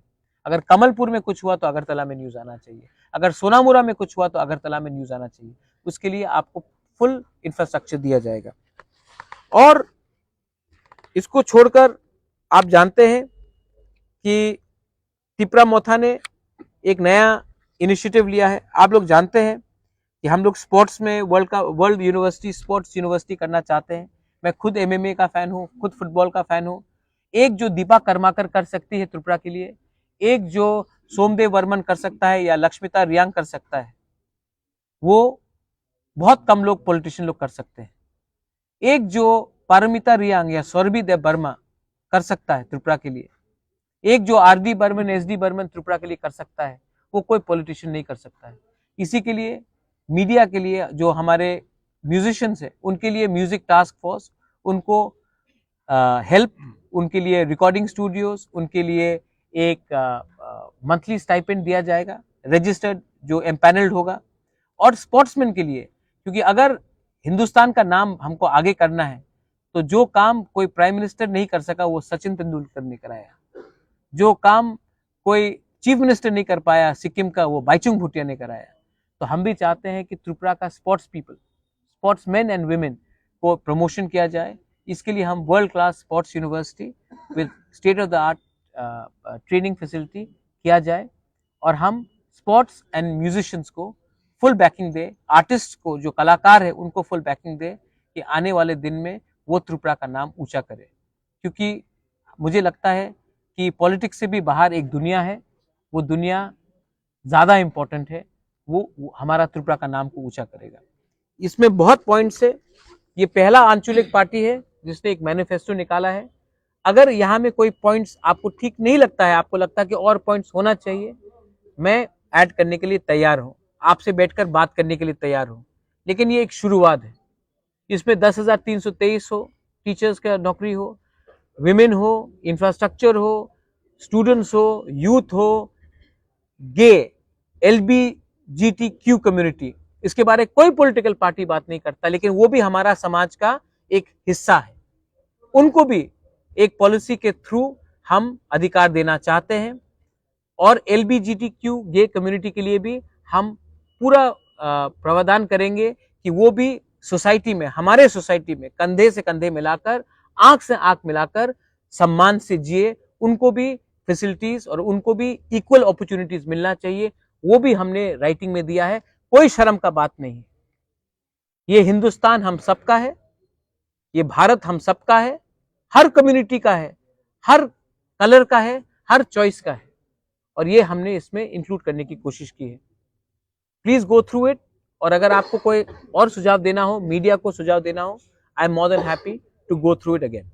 अगर कमलपुर में कुछ हुआ तो अगरतला में न्यूज आना चाहिए, अगर सोनामुरा में कुछ हुआ तो अगरतला में न्यूज आना चाहिए। उसके लिए आपको फुल इंफ्रास्ट्रक्चर दिया जाएगा। और इसको छोड़कर आप जानते हैं कि तिपरा मोथा ने एक नया इनिशिएटिव लिया है। आप लोग जानते हैं कि हम लोग स्पोर्ट्स में वर्ल्ड यूनिवर्सिटी, स्पोर्ट्स यूनिवर्सिटी करना चाहते हैं। मैं खुद एमएमए का फैन हूँ, खुद फुटबॉल का फैन हूँ। एक जो दीपा कर्माकर कर सकती है त्रिपुरा के लिए, एक जो सोमदेव वर्मन कर सकता है या लक्ष्मिता रियांग कर सकता है, वो बहुत कम लोग पॉलिटिशियन लोग कर सकते हैं। एक जो पारमिता रियांग या सौरभी देव वर्मा कर सकता है त्रिपुरा के लिए, एक जो आरडी बर्मन, एसडी बर्मन त्रिपुरा के लिए कर सकता है, वो कोई पॉलिटिशियन नहीं कर सकता है। इसी के लिए मीडिया के लिए जो हमारे म्यूजिशियंस है, उनके लिए म्यूजिक टास्क फोर्स, उनको हेल्प, उनके लिए रिकॉर्डिंग स्टूडियोज, उनके लिए एक मंथली स्टाइपेंड दिया जाएगा, रजिस्टर्ड जो एम्पैनल्ड होगा। और स्पोर्ट्समैन के लिए, क्योंकि अगर हिंदुस्तान का नाम हमको आगे करना है तो जो काम कोई प्राइम मिनिस्टर नहीं कर सका वो सचिन तेंदुलकर ने कराया, जो काम कोई चीफ मिनिस्टर नहीं कर पाया सिक्किम का, वो बाइचुंग भूटिया ने कराया। तो हम भी चाहते हैं कि त्रिपुरा का sports people, sportsman and women को प्रमोशन किया जाए। इसके लिए हम world class sports university with state of the art training facility किया जाए, और हम स्पोर्ट्स एंड म्यूजिशियंस को फुल बैकिंग दे, आर्टिस्ट को, जो कलाकार है उनको फुल बैकिंग दे कि आने वाले दिन में वो त्रिपुरा का नाम ऊंचा करे। क्योंकि मुझे लगता है कि पॉलिटिक्स से भी बाहर एक दुनिया है, वो दुनिया ज़्यादा इम्पोर्टेंट है, वो हमारा त्रिपुरा का नाम को ऊंचा करेगा। इसमें बहुत पॉइंट्स है। ये पहला आंचलिक पार्टी है जिसने एक मैनिफेस्टो निकाला है। अगर यहाँ में कोई पॉइंट्स आपको ठीक नहीं लगता है, आपको लगता है कि और पॉइंट्स होना चाहिए, मैं ऐड करने के लिए तैयार हूँ, आपसे बैठकर बात करने के लिए तैयार हूँ। लेकिन ये एक शुरुआत है। इसमें 10,323 हो, टीचर्स का नौकरी हो, विमेन हो, इंफ्रास्ट्रक्चर हो, स्टूडेंट्स हो, यूथ हो, गे, LGBTQ कम्युनिटी, इसके बारे में कोई पॉलिटिकल पार्टी बात नहीं करता, लेकिन वो भी हमारा समाज का एक हिस्सा है। उनको भी एक पॉलिसी के थ्रू हम अधिकार देना चाहते हैं, और LGBTQ गे कम्युनिटी के लिए भी हम पूरा प्रावधान करेंगे कि वो भी सोसाइटी में, हमारे सोसाइटी में कंधे से कंधे मिलाकर, आंख से आंख मिलाकर सम्मान से जिए। उनको भी फैसिलिटीज और उनको भी इक्वल अपॉर्चुनिटीज मिलना चाहिए, वो भी हमने राइटिंग में दिया है। कोई शर्म का बात नहीं। ये हिंदुस्तान हम सबका है, ये भारत हम सबका है, हर कम्युनिटी का है, हर कलर का है, हर चॉइस का है, और ये हमने इसमें इंक्लूड करने की कोशिश की है। Please go through it. और अगर आपको कोई और सुझाव देना हो, मीडिया को सुझाव देना हो, I am more than happy to go through it again.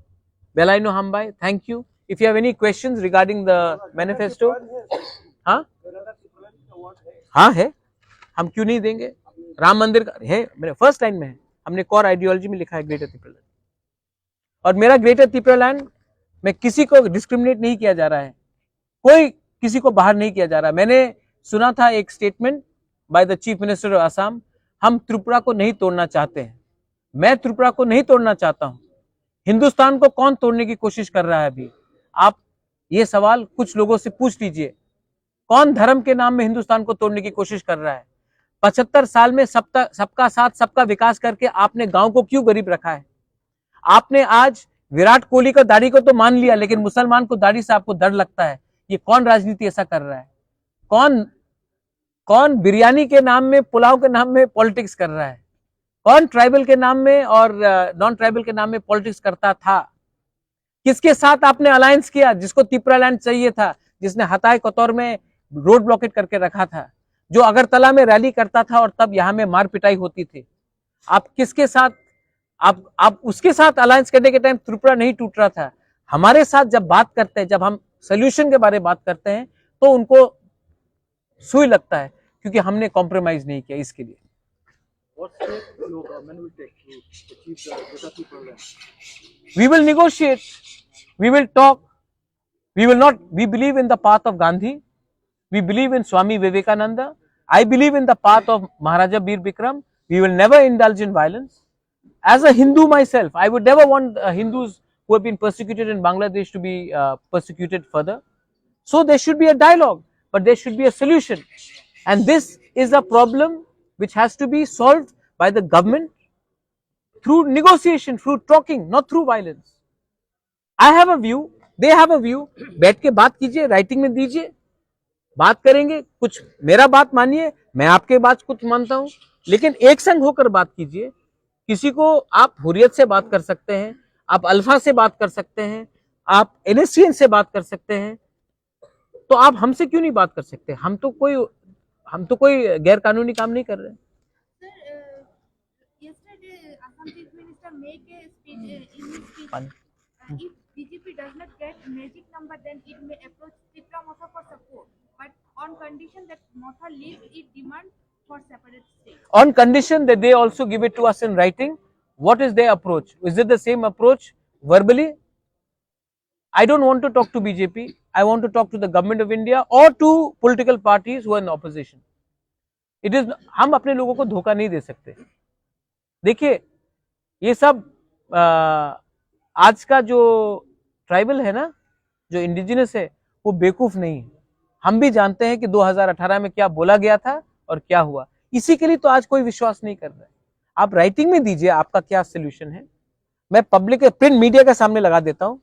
बेलाइनो हमबाई, thank you. If you have any questions regarding the manifesto. हाँ है, हम क्यों नहीं देंगे। राम मंदिर का है, मेरे फर्स्ट लाइन में है, हमने कोर आइडियोलॉजी में लिखा है ग्रेटर त्रिपुरा लैंड। और मेरा ग्रेटर त्रिपुरा लैंड मैं किसी को डिस्क्रिमिनेट नहीं किया जा रहा है, कोई किसी को बाहर नहीं किया जा रहा। मैंने सुना था एक statement by the chief minister of Assam, हम त्रिपुरा को नहीं तोड़ना चाहते हैं। मैं त्रिपुरा को नहीं तोड़ना चाहता हूं। हिंदुस्तान को कौन तोड़ने की कोशिश कर रहा है अभी? आप ये सवाल कुछ लोगों से पूछ लीजिए, कौन धर्म के नाम में हिंदुस्तान को तोड़ने की कोशिश कर रहा है? 75 साल में सबका साथ सबका विकास करके आपने गांव को क्यों गरीब रखा है? आपने आज विराट कोहली का दाढ़ी को तो मान लिया, लेकिन मुसलमान को दाढ़ी से आपको डर लगता है। ये कौन राजनीति ऐसा कर रहा है? कौन बिरयानी के नाम में, पुलाव के नाम में पॉलिटिक्स कर रहा है? कौन ट्राइबल के नाम में और नॉन ट्राइबल के नाम में पॉलिटिक्स करता था? किसके साथ आपने अलायंस किया? जिसको त्रिपुरा लैंड चाहिए था, जिसने हताय कतौर में रोड ब्लॉकेट करके रखा था, जो अगरतला में रैली करता था और तब यहां में मार पिटाई होती थी। आप किसके साथ, आप उसके साथ अलायंस करने के टाइम त्रिपुरा नहीं टूट रहा था। हमारे साथ जब बात करते हैं, जब हम सोल्यूशन के बारे में बात करते हैं, तो उनको सुई लगता है, क्योंकि हमने कॉम्प्रोमाइज नहीं किया इसके लिए। We will negotiate, we will talk, we will not, we believe in the path of Gandhi, we believe in Swami Vivekananda, I believe in the path of Maharaja Bir Bikram. We will never indulge in violence. As a Hindu myself, I would never want Hindus who have been persecuted in Bangladesh to be persecuted further. So there should be a dialogue, but there should be a solution. And this is a problem which has to be solved by the government through negotiation, through talking, not through violence. I have a view, they have a view. बैठ के बात कीजिए, राइटिंग में दीजिए, बात करेंगे, कुछ मेरा बात मानिए, मैं आपके बात कुछ मानता हूं, लेकिन एक संग होकर बात कीजिए। किसी को आप हुर्रियत से बात कर सकते हैं, आप अल्फा से बात कर सकते हैं, आप एनएससीएन से बात कर सकते हैं, तो आप हमसे क्यों नहीं बात कर सकते? हम तो कोई गैर कानूनी काम नहीं कर रहे। Yesterday, Assam Chief Minister make a speech in his speech. If BJP does not get magic number, then it may approach Tripura Motha for support, but on condition that Motha leaves its demand for separate state. On condition that they also give it to us in writing. What is their approach? Is it the same approach verbally? I don't want to talk to BJP. I want to talk to the government of India or to political parties who are in opposition. It is, हम अपने लोगों को धोखा नहीं दे सकते। देखिए, ये सब आज का जो ट्राइबल है ना, जो इंडिजिनस है, वो बेवकूफ नहीं है। हम भी जानते हैं कि 2018 में क्या बोला गया था और क्या हुआ। इसी के लिए तो आज कोई विश्वास नहीं कर रहा है। आप राइटिंग में दीजिए आपका क्या सोल्यूशन है, मैं पब्लिक प्रिंट मीडिया के सामने लगा देता हूं,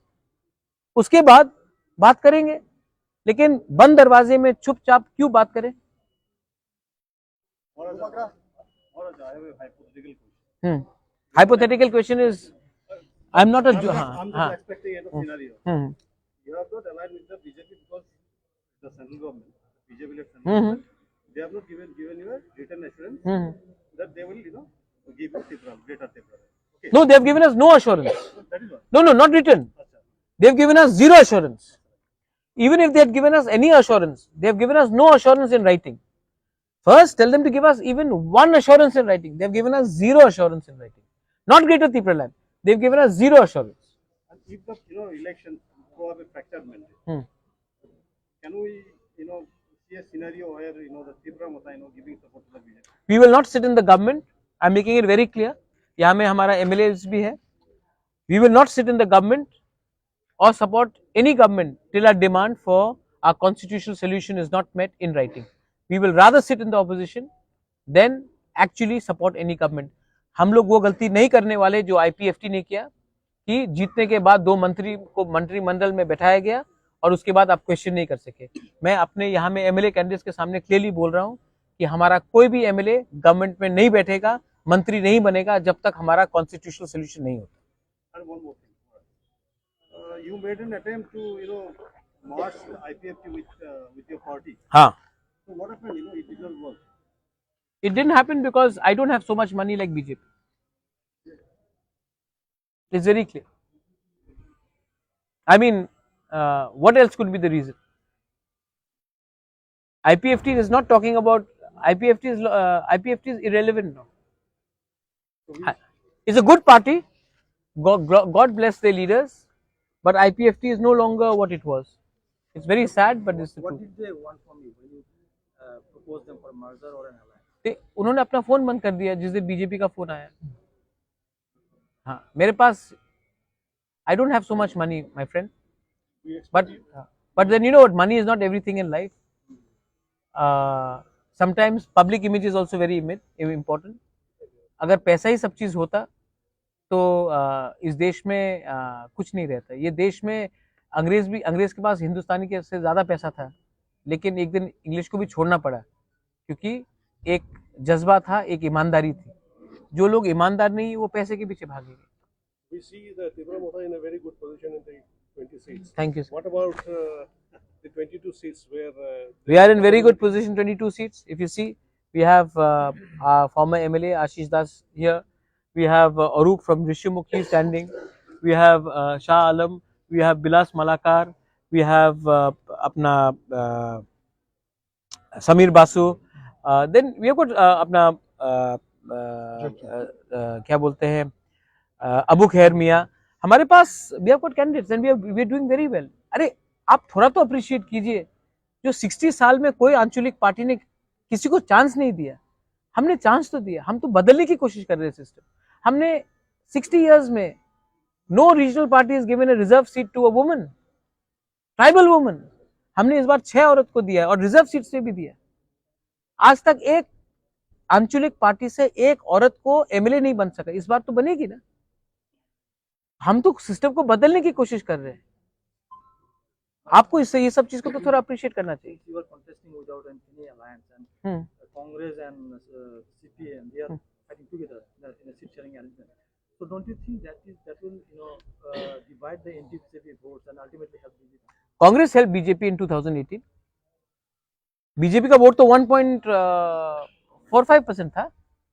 उसके बाद बात करेंगे। लेकिन बंद दरवाजे में चुपचाप क्यों बात करें? Hypothetical question is, I'm not a I'm just expecting a scenario. You have not aligned with the BJP because the central government, BJP led central government, they have not given you a written assurance that they will, give you Tripura, greater Tripura. Okay. No, they have given us no assurance. That is what. No, not written. They have given us zero assurance. Even if they had given us any assurance, they have given us no assurance in writing. First, tell them to give us even one assurance in writing. They have given us zero assurance in writing. Not Greater Tripura land. They have given us zero assurance. And if the election throw up a fractured mandate, can we see a scenario where the Tripura Motha giving support to the BJP? We will not sit in the government. I am making it very clear. यहाँ में हमारा MLAs भी है. We will not sit in the government or support any government till our demand for our constitutional solution is not met in writing. We will rather sit in the opposition than actually support any government. हम लोग वो गलती नहीं करने वाले जो IPFT ने किया कि जीतने के बाद 2 मंत्री को मंत्रिमंडल में बैठाया गया और उसके बाद आप क्वेश्चन नहीं कर सके। मैं अपने यहाँ में MLA कैंडिडेट्स के सामने क्लियरली बोल रहा हूँ कि हमारा कोई भी MLA गवर्नमेंट में नहीं बैठेगा, मंत्री नहीं बनेगा जब तक हमारा कॉन्स्टिट्यूशनल सोल्यूशन नहीं होता। And one more thing, you made an attempt to march IPFT with your party. हाँ, So what happened? It did not work. it didn't happen because I don't have so much money like BJP. It's very clear. I mean, what else could be the reason? IPFT is not talking about, IPFT is irrelevant now. It's a good party. God bless their leaders. but IPFT is no longer what it was. It's very sad, but it's the What truth. did they want from you when you proposed them for a merger or an alliance? उन्होंने अपना फोन बंद कर दिया जिस दिन बीजेपी का फोन आया. हाँ, मेरे पास I don't have so much money, my friend. But then you know what? Money is not everything in life. Sometimes public image is also very important. अगर पैसा ही सब चीज होता तो इस देश में कुछ नहीं रहता. ये देश में अंग्रेज के पास हिंदुस्तानी के से ज्यादा पैसा था, लेकिन एक दिन इंग्लिश को भी छोड़ना पड़ा क्योंकि एक जज्बा था, एक ईमानदारी थी. जो लोग ईमानदार नहीं वो पैसे के पीछे भागेंगे. We see the Tripura Motha in a very good position in the 20 seats. Thank you, sir. What about the 22 seats where We are in very good position, 22 seats. If you see, we have our former MLA Ashish Das here. We have Arup from Rishyamukhi standing. We have Shah Alam. We have Bilas Malakar. We have apna Samir Basu. Then we have got apna क्या बोलते हैं अबू खैर मियाँ. हमारे पास we have got candidates and we are doing very well. अरे आप थोड़ा तो अप्रिशिएट कीजिए. जो 60 साल में कोई आंचलिक पार्टी ने किसी को चांस नहीं दिया, हमने चांस तो दिया. हम तो बदलने की कोशिश कर रहे हैं सिस्टम. हमने 60 years में no regional party is given a reserve seat to a woman, tribal woman. हमने इस बार 6 औरत को दिया और रिजर्व सीट से भी दिया. आज तक एक आंचलिक पार्टी से एक औरत को एमएलए नहीं बन सका. इस बार तो बनेगी ना. हम तो सिस्टम को बदलने की कोशिश कर रहे हैं. आपको इससे ये सब चीज को तो थोड़ा अप्रिशिएट करना चाहिए. You are contesting without any alliance, and Congress and CPM, they are fighting together in a seat sharing arrangement. So don't you think that will divide the NDP votes and ultimately help BJP? Congress help BJP in 2018. BJP का वोट तो 1.45% था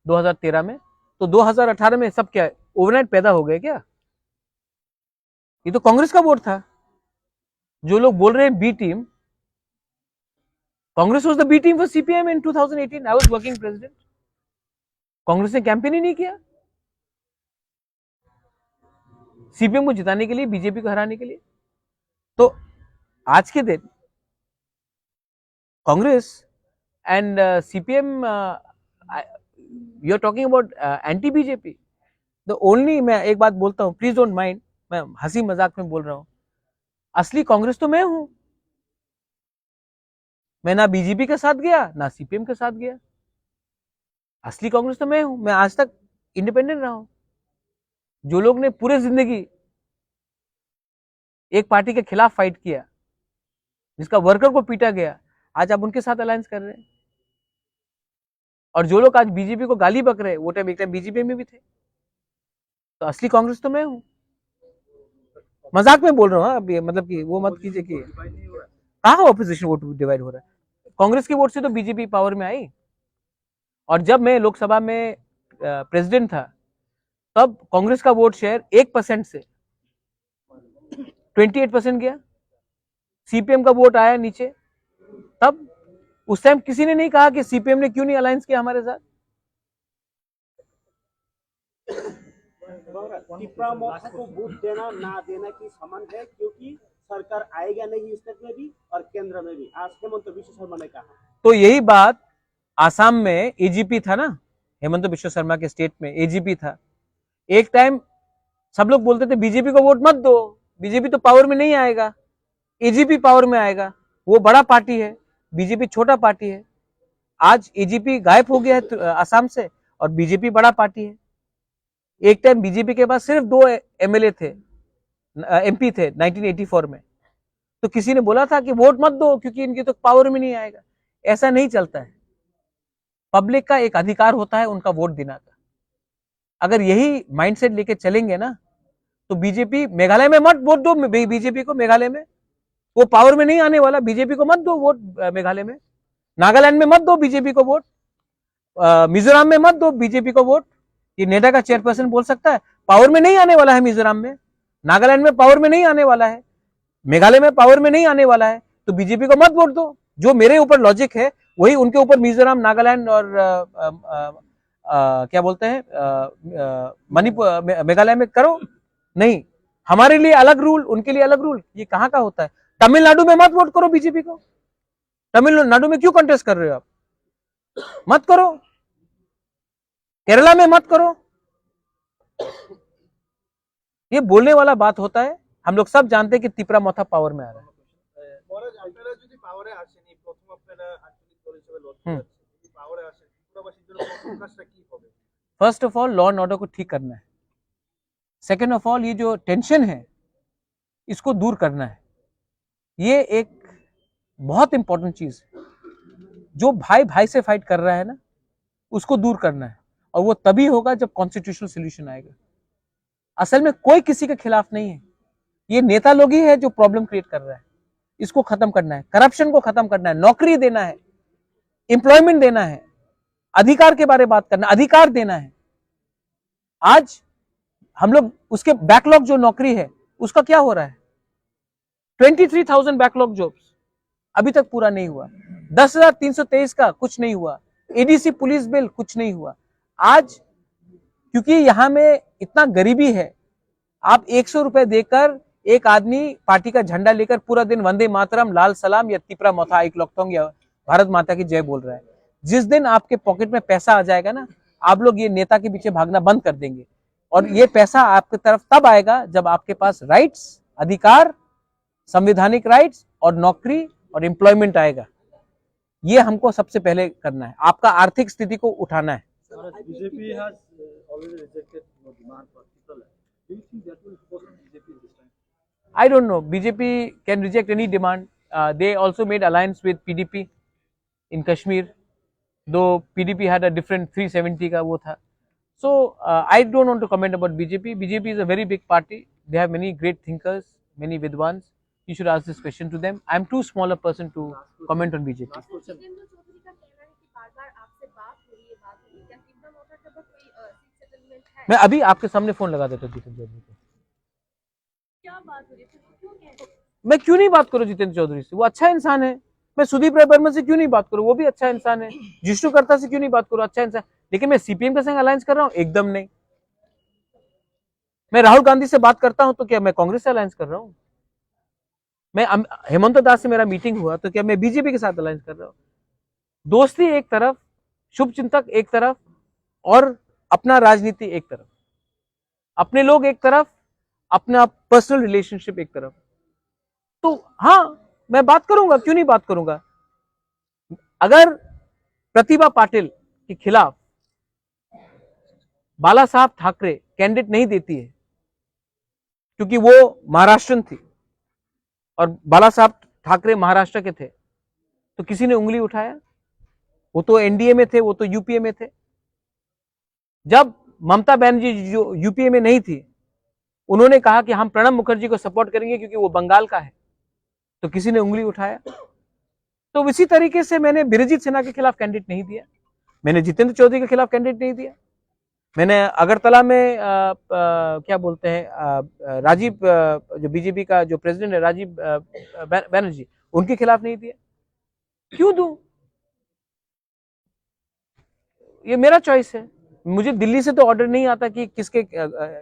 2013 में. तो 2018 में सब क्या ओवरनाइट पैदा हो गए क्या? ये तो कांग्रेस का वोट था. जो लोग बोल रहे हैं B team, Congress was the B team for CPM in 2018. I was working president. Congress ने कैंपेन ही नहीं किया सीपीएम को जिताने के लिए, बीजेपी को हराने के लिए. तो आज के दिन Congress and CPM, you are talking about anti BJP. The only, मैं एक बात बोलता हूं, प्लीज डोंट माइंड, मैं हंसी मजाक में बोल रहा हूं. असली कांग्रेस तो मैं हूं. मैं ना बीजेपी के साथ गया ना सीपीएम के साथ गया. असली कांग्रेस तो मैं हूं. मैं आज तक इंडिपेंडेंट रहा हूं. जो लोग ने पूरे जिंदगी एक पार्टी के खिलाफ फाइट किया, जिसका वर्कर को पीटा गया, आज आप उनके साथ अलायंस कर रहे हैं. और जो लोग आज बीजेपी को गाली बक रहे हैं, वो एक टाइम बीजेपी में भी थे. तो असली कांग्रेस तो मैं हूं. मजाक में बोल रहा हूँ. अब मतलब कि वो मत कीजिए कि कहाँ ऑपोजिशन वोट डिवाइड हो रहा है. कांग्रेस के वोट से तो बीजेपी पावर में आई. और जब मैं लोकसभा में प्रेसिडेंट था, तब कांग्रेस का वोट शेयर 1% से 28% गया. सीपीएम का वोट आया नीचे. तब उस टाइम किसी ने नहीं कहा कि सीपीएम ने क्यों नहीं अलायंस किया हमारे साथ. टिप्रा मोथा को वोट देना ना देना की समान है, क्योंकि सरकार आएगा नहीं स्टेट में भी और केंद्र में भी. आज हेमंत बिश्व शर्मा ने कहा. तो यही बात आसाम में एजीपी था ना, हेमंत बिश्व शर्मा के स्टेट में एजीपी था. एक टाइम सब लोग बोलते थे बीजेपी को वोट मत दो, बीजेपी तो पावर में नहीं आएगा, एजीपी पावर में आएगा. वो बड़ा पार्टी है, बीजेपी छोटा पार्टी है. आज एजीपी गायब हो गया है आसाम से और बीजेपी बड़ा पार्टी है. एक टाइम बीजेपी के पास सिर्फ 2 एमएलए थे, एमपी थे 1984 में. तो किसी ने बोला था कि वोट मत दो क्योंकि इनकी तो पावर में नहीं आएगा. ऐसा नहीं चलता है. पब्लिक का एक अधिकार होता है उनका वोट देना का. अगर यही माइंडसेट लेके चलेंगे ना, तो बीजेपी मेघालय में मत वोट दो बीजेपी को. मेघालय में वो पावर में नहीं आने वाला. बीजेपी को मत दो वोट मेघालय में. नागालैंड में मत दो बीजेपी को वोट. मिजोरम में मत दो बीजेपी को वोट. ये नेता का चेयरपर्सन बोल सकता है. पावर में नहीं आने वाला है मिजोरम में, नागालैंड में पावर में नहीं आने वाला है, मेघालय में पावर में नहीं आने वाला है, तो बीजेपी को मत वोट दो. जो मेरे ऊपर लॉजिक है वही उनके ऊपर मिजोरम, नागालैंड और क्या बोलते हैं मणिपुर, मेघालय में करो. नहीं, हमारे लिए अलग रूल, उनके लिए अलग रूल, ये कहाँ का होता है? तमिलनाडु में मत वोट करो बीजेपी को। तमिलनाडु में क्यों कंटेस्ट कर रहे हो आप? मत करो। केरला में मत करो। ये बोलने वाला बात होता है। हम लोग सब जानते हैं कि तिपरा मोथा पावर में आ रहा है। First of all law and order को ठीक करना है। सेकेंड ऑफ ऑल ये जो टेंशन है इसको दूर करना है। ये एक बहुत इंपॉर्टेंट चीज है। जो भाई भाई से फाइट कर रहा है ना, उसको दूर करना है, और वो तभी होगा जब कॉन्स्टिट्यूशनल सोल्यूशन आएगा। असल में कोई किसी के खिलाफ नहीं है, ये नेता लोग ही है जो प्रॉब्लम क्रिएट कर रहा है। इसको खत्म करना है, करप्शन को खत्म करना है, नौकरी देना है, एम्प्लॉयमेंट देना है, अधिकार के बारे में बात करना, अधिकार देना है। आज हम लोग उसके बैकलॉग जो नौकरी है उसका क्या हो रहा है? 23,000 बैकलॉग जॉब्स अभी तक पूरा नहीं हुआ। 10,323 का कुछ नहीं हुआ। एडीसी पुलिस बिल कुछ नहीं हुआ। आज क्योंकि यहां में इतना गरीबी है, आप 100 रुपए देकर एक आदमी पार्टी का झंडा लेकर पूरा दिन वंदे मातरम, लाल सलाम या तिपरा मोथा एक लोकतोंग या भारत माता की जय बोल रहा है। जिस दिन आपके पॉकेट में पैसा आ जाएगा ना, आप लोग ये नेता के पीछे भागना बंद कर देंगे, और ये पैसा आपकी तरफ तब आएगा जब आपके पास राइट्स, अधिकार, संवैधानिक राइट्स और नौकरी और एम्प्लॉयमेंट आएगा। ये हमको सबसे पहले करना है, आपका आर्थिक स्थिति को उठाना है। BJP has already rejected your demand for people. Do you think that will force BJP this time? I don't know. BJP can reject any demand. They also made alliance with PDP in Kashmir, though PDP had a different 370 का वो था. So I don't want to comment about BJP. BJP is a very big party. They have many great thinkers, many vidwans. You should ask this question to them. I am too small a person to comment on BJP. Jitendra Chaudhary का कहना है कि बार-बार आपसे बात हो रही है, क्या तिपरा मोथा का कोई सीट सेटलमेंट है? मैं अभी आपके सामने फोन लगा देता हूँ जितेंद्र चौधरी को। क्या बात हो रही है? क्यों कह रहे? मैं क्यों नहीं बात करूँ जितेंद्र चौधरी से? वो अच्छा इंसान है। मैं सुदीप राय बर्मन से क्यों नहीं बात करूँ? वो भी अच्छा इंसान है। जिष्णु करता से क्यों नहीं बात करूँ? अच्छा इंसान। लेकिन मैं सीपीएम के संग अलायंस कर रहा हूँ? एकदम नहीं। मैं राहुल गांधी से बात करता हूं तो क्या मैं कांग्रेस से अलायंस कर रहा हूं? मैं हेमंत दास से मेरा मीटिंग हुआ तो क्या मैं बीजेपी के साथ अलायंस कर रहा हूं? दोस्ती एक तरफ, शुभ चिंतक एक तरफ, और अपना राजनीति एक तरफ, अपने लोग एक तरफ, अपना पर्सनल रिलेशनशिप एक तरफ। तो हाँ, मैं बात करूंगा, क्यों नहीं बात करूंगा। अगर प्रतिभा पाटिल के खिलाफ बाला साहब ठाकरे कैंडिडेट नहीं देती है क्योंकि वो महाराष्ट्रन थी और बाला साहब ठाकरे महाराष्ट्र के थे, तो किसी ने उंगली उठाया? वो तो एनडीए में थे, वो तो यूपीए में थे। जब ममता बनर्जी जो यूपीए में नहीं थी, उन्होंने कहा कि हम प्रणब मुखर्जी को सपोर्ट करेंगे क्योंकि वो बंगाल का है, तो किसी ने उंगली उठाया? तो इसी तरीके से मैंने बिरजीत सिन्हा के खिलाफ कैंडिडेट नहीं दिया, मैंने जितेंद्र चौधरी के खिलाफ कैंडिडेट नहीं दिया, मैंने अगरतला में क्या बोलते हैं राजीव जो बीजेपी का जो प्रेसिडेंट है राजीव बनर्जी, उनके खिलाफ नहीं दिया। क्यों दूं? ये मेरा चॉइस है। मुझे दिल्ली से तो ऑर्डर नहीं आता कि किसके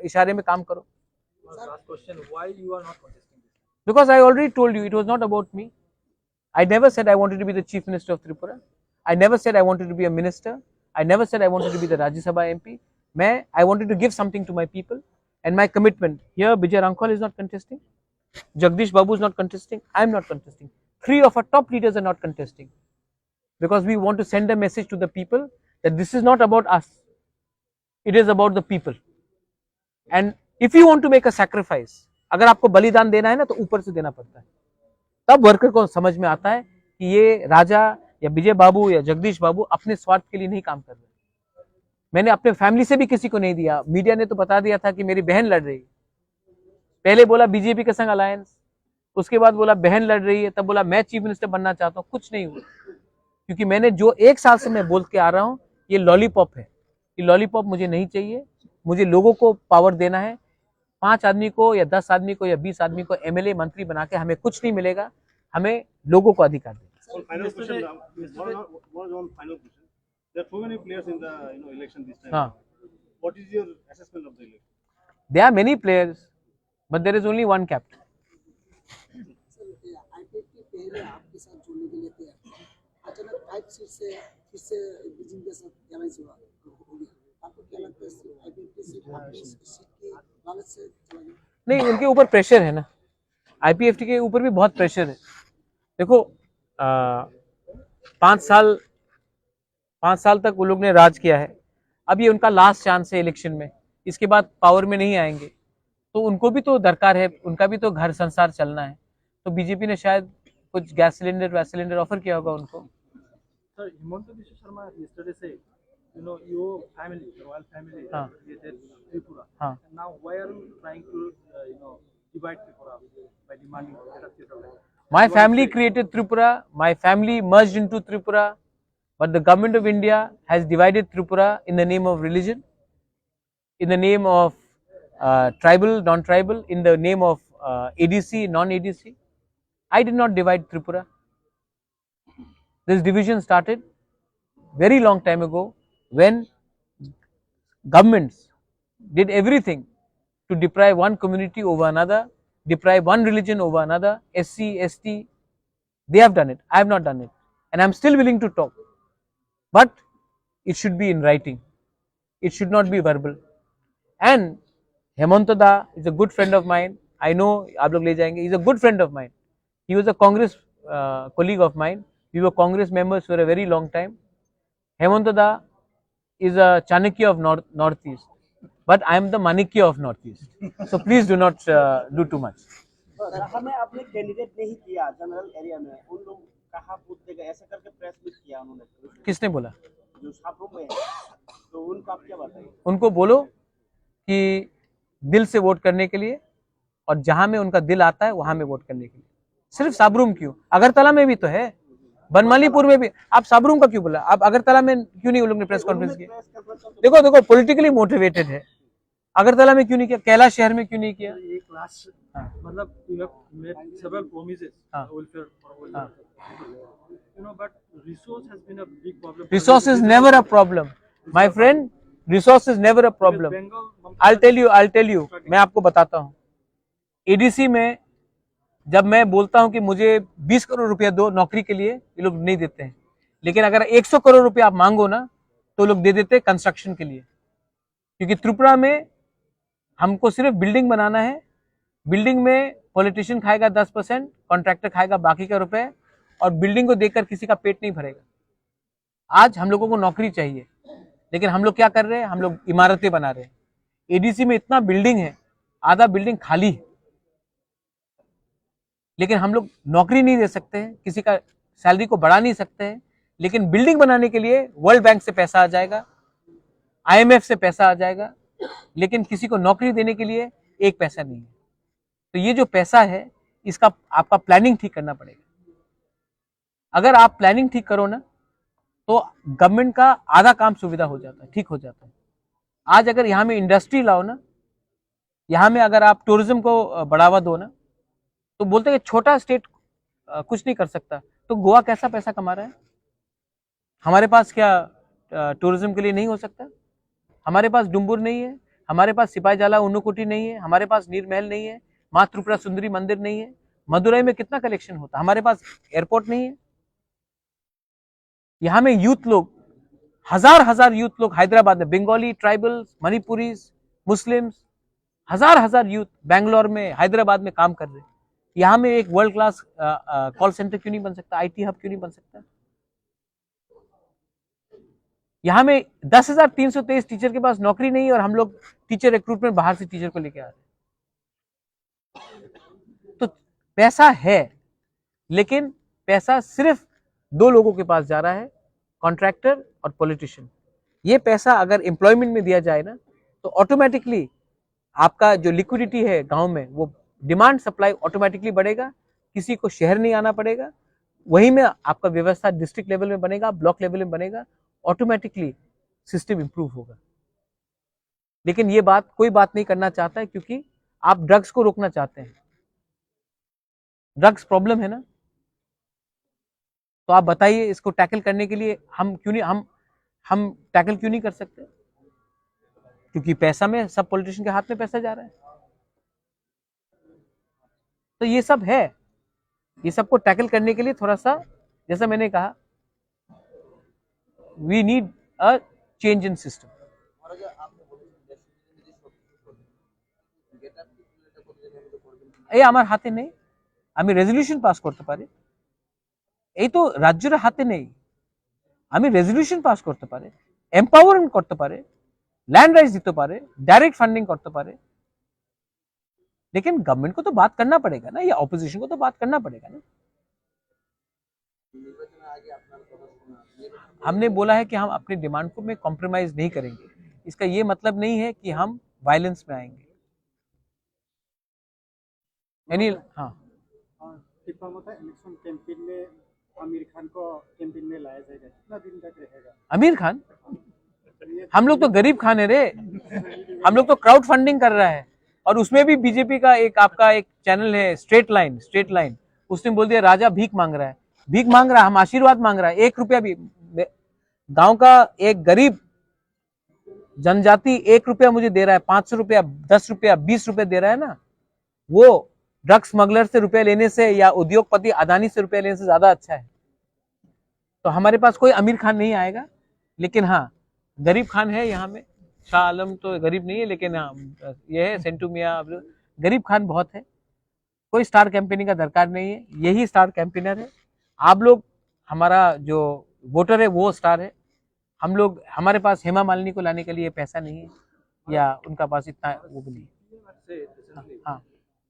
इशारे में काम करो। Last question, why you are not contesting this? Because I already told you it was not about me. I never said I wanted to be the chief minister of Tripura. I never said I wanted to be a minister. I never said I wanted to be the Rajya Sabha MP. I wanted to give something to my people, and my commitment here. Bijay Rankhwal is not contesting. Jagdish Babu is not contesting. I am not contesting. 3 of our top leaders are not contesting because we want to send a message to the people that this is not about us. It is about the people. And if you want to make a sacrifice, अगर आपको बलिदान देना है ना, तो ऊपर से देना पड़ता है। तब वर्कर को समझ में आता है कि ये राजा या विजय बाबू या जगदीश बाबू अपने स्वार्थ के लिए नहीं काम कर रहे। मैंने अपने फैमिली से भी किसी को नहीं दिया। मीडिया ने तो बता दिया था कि मेरी बहन लड़ रही है। पहले बोला बीजेपी के संग अलायंस, उसके बाद बोला बहन लड़ रही है, तब बोला मैं चीफ मिनिस्टर बनना चाहता हूँ। कुछ नहीं हुआ, क्योंकि मैंने जो 1 साल से मैं बोल के आ रहा हूँ, ये लॉलीपॉप है। ये लॉलीपॉप मुझे नहीं चाहिए। मुझे लोगों को पावर देना है। 5 आदमी को या 10 आदमी को या 20 आदमी को एमएलए मंत्री बना के हमें कुछ नहीं मिलेगा। हमें लोगों को अधिकार देना। Final question, one final question. There are so many players in the election this time. हाँ, What is your assessment of the election? there are many players. but there is only one captain. IPF के पहले आपके साथ जुड़ने के लिए तैयार थे, अचानक 5 सीट से फिर से बीजेपी के साथ एलायंस हो गया, आपको क्या लगता है आईपीएफ की सीट आपकी सीट की लालच से चला गया? नहीं, उनके ऊपर प्रेशर है ना, आईपीएफटी के ऊपर भी बहुत प्रेशर है। देखो 5 साल तक वो लोग ने राज किया है, अब ये उनका लास्ट चांस है इलेक्शन में, इसके बाद पावर में नहीं आएंगे, तो उनको भी तो दरकार है, उनका भी तो घर संसार चलना है। तो बीजेपी ने शायद कुछ गैस सिलेंडर ऑफर किया होगा उनको। Sir, Himanta Biswa Sharma yesterday said, you know, your family, the royal family, created Tripura. हाँ. And now, why are you trying to, divide Tripura by demanding better Tripura? My family created Tripura, my family merged into Tripura, but the government of India has divided Tripura in the name of religion, in the name of tribal, non-tribal, in the name of ADC, non-ADC. I did not divide Tripura. This division started very long time ago when governments did everything to deprive one community over another, deprive one religion over another, SC, ST. They have done it. I have not done it. And I am still willing to talk. But it should be in writing. It should not be verbal. And Hemanta Da is a good friend of mine. I know aap log le jayenge. He is a good friend of mine. He was a Congress colleague of mine. We were Congress members for a very long time. Hemanta Da is a Chanakya of Northeast. But I am the Manikya of Northeast. So please do not do too much. हमें अपने कैंडिडेट नहीं किया जनरल एरिया में, उन लोग कहाँ वोट देगा ऐसा करके प्रेस मीट किया उन्होंने। किसने बोला? जो छात्रों में है, तो उनको आप क्या बताइए? उनको बोलो कि दिल से वोट करने के लिए, और जहां में उनका दिल आता है वहां में वोट करने के लिए। सिर्फ साबरूम क्यों? अगरतला में भी तो है, बनमालीपुर में भी। आप साबरूम का क्यों बोला? आप अगरतला में क्यों नहीं उन लोग ने प्रेस कॉन्फ्रेंस किया? देखो पॉलिटिकली मोटिवेटेड है। अगरतला में क्यों नहीं किया? कैलाश शहर में क्यों नहीं किया? एक लास्ट मतलब you have made several promises welfare but resource has been a big problem. Resource is never a problem, my friend. Resource is never a problem. I'll tell you. मैं आपको बताता हूँ। एडीसी में जब मैं बोलता हूँ कि मुझे 20 करोड़ रुपया दो नौकरी के लिए, ये लोग नहीं देते हैं। लेकिन अगर 100 करोड़ रुपया आप मांगो ना, तो लोग दे देते हैं कंस्ट्रक्शन के लिए। क्योंकि त्रिपुरा में हमको सिर्फ बिल्डिंग बनाना है। बिल्डिंग में पॉलिटिशियन खाएगा 10%, कॉन्ट्रैक्टर खाएगा बाकी का रुपए, और बिल्डिंग को देखकर किसी का पेट नहीं भरेगा। आज हम लोगों को नौकरी चाहिए, लेकिन हम लोग क्या कर रहे हैं? हम लोग इमारतें बना रहे हैं। एडीसी में इतना बिल्डिंग है, आधा बिल्डिंग खाली है, लेकिन हम लोग नौकरी नहीं दे सकते हैं, किसी का सैलरी को बढ़ा नहीं सकते हैं। लेकिन बिल्डिंग बनाने के लिए वर्ल्ड बैंक से पैसा आ जाएगा, IMF से पैसा आ जाएगा, लेकिन किसी को नौकरी देने के लिए एक पैसा नहीं है। तो ये जो पैसा है, इसका आपका प्लानिंग ठीक करना पड़ेगा। अगर आप प्लानिंग ठीक करो ना, तो गवर्नमेंट का आधा काम सुविधा हो जाता है, ठीक हो जाता है। आज अगर यहाँ में इंडस्ट्री लाओ ना, यहाँ में अगर आप टूरिज्म को बढ़ावा दो ना, तो बोलते हैं छोटा स्टेट कुछ नहीं कर सकता। तो गोवा कैसा पैसा कमा रहा है? हमारे पास क्या टूरिज्म के लिए नहीं हो सकता? हमारे पास डुम्बुर नहीं है, हमारे पास सिपाहीजाला उन्नूकुटी नहीं है, हमारे पास नीरमहल नहीं है, माँ त्रिपुरा सुंदरी मंदिर नहीं है। मदुरई में कितना कलेक्शन होता? हमारे पास एयरपोर्ट नहीं है। यहाँ में यूथ लोग, हजार यूथ लोग हैदराबाद में, बंगाली, ट्राइबल्स, मणिपुरीज, मुस्लिम्स, हजार यूथ बैंगलोर में, हैदराबाद में काम कर रहे हैं। यहाँ में एक वर्ल्ड क्लास कॉल सेंटर क्यों नहीं बन सकता? IT हब क्यों नहीं बन सकता? यहाँ में 10,323 टीचर के पास नौकरी नहीं है, और हम लोग टीचर रिक्रूटमेंट बाहर से टीचर को लेके आ रहे हैं। तो पैसा है, लेकिन पैसा सिर्फ 2 लोगों के पास जा रहा है, कॉन्ट्रैक्टर और पॉलिटिशियन। ये पैसा अगर एम्प्लॉयमेंट में दिया जाए ना, तो ऑटोमेटिकली आपका जो लिक्विडिटी है गांव में, वो डिमांड सप्लाई ऑटोमेटिकली बढ़ेगा। किसी को शहर नहीं आना पड़ेगा, वहीं में आपका व्यवस्था डिस्ट्रिक्ट लेवल में बनेगा, ब्लॉक लेवल में बनेगा, ऑटोमेटिकली सिस्टम इंप्रूव होगा। लेकिन ये बात कोई बात नहीं करना चाहता है, क्योंकि आप ड्रग्स को रोकना चाहते हैं। ड्रग्स प्रॉब्लम है ना, तो आप बताइए इसको टैकल करने के लिए हम क्यों नहीं हम टैकल क्यों नहीं कर सकते? क्योंकि पैसा में सब पॉलिटिशियन के हाथ में पैसा जा रहा है। तो ये सब है, ये सबको टैकल करने के लिए थोड़ा सा, जैसा मैंने कहा, we need a change in system. এই আমার হাতে নেই, আমি রেজলিউশন পাস করতে পারি, এই তো রাজ্যের হাতে নেই, আমি রেজলিউশন পাস করতে পারে, এম্পাওয়ারমেন্ট করতে পারে, लैंड राइट्स दिते पारे, डायरेक्ट फंडिंग करते पारे, लेकिन गवर्नमेंट को तो बात करना पड़ेगा ना, या ऑपोजिशन को तो बात करना पड़ेगा ना। हमने बोला है कि हम अपनी डिमांड को में कॉम्प्रोमाइज नहीं करेंगे, इसका ये मतलब नहीं है कि हम वायलेंस में आएंगे। हाँ, इलेक्शन कैंपेन में आमिर खान को कैंपेन में लाया जाएगा, कितना दिन तक रहेगा? आमिर खान, हम लोग तो गरीब खान है रे, हम लोग तो क्राउड फंडिंग कर रहा है, और उसमें भी बीजेपी का एक आपका एक चैनल है स्ट्रेट लाइन, उसने बोल दिया राजा भीख मांग रहा है, भीख मांग रहा है, हम आशीर्वाद मांग रहा है। 1 रुपया भी, गांव का एक गरीब जनजाति 1 रुपया मुझे दे रहा है, 500 रुपया, 10 रुपया, 20 रुपया दे रहा है ना, वो ड्रग स्मगलर से रुपया लेने से या उद्योगपति अदानी से रुपया लेने से ज्यादा अच्छा है। तो हमारे पास कोई अमीर खान नहीं आएगा, लेकिन हाँ गरीब खान है यहाँ में। शाह आलम तो गरीब नहीं है, लेकिन हाँ ये है सेंटू मियाँ, गरीब खान बहुत है। कोई स्टार कैंपेनिंग का दरकार नहीं है, यही स्टार कैंपेनर है। आप लोग, हमारा जो वोटर है वो स्टार है। हम लोग, हमारे पास हेमा मालिनी को लाने के लिए पैसा नहीं है, या उनका पास इतना वो भी नहीं है। हाँ,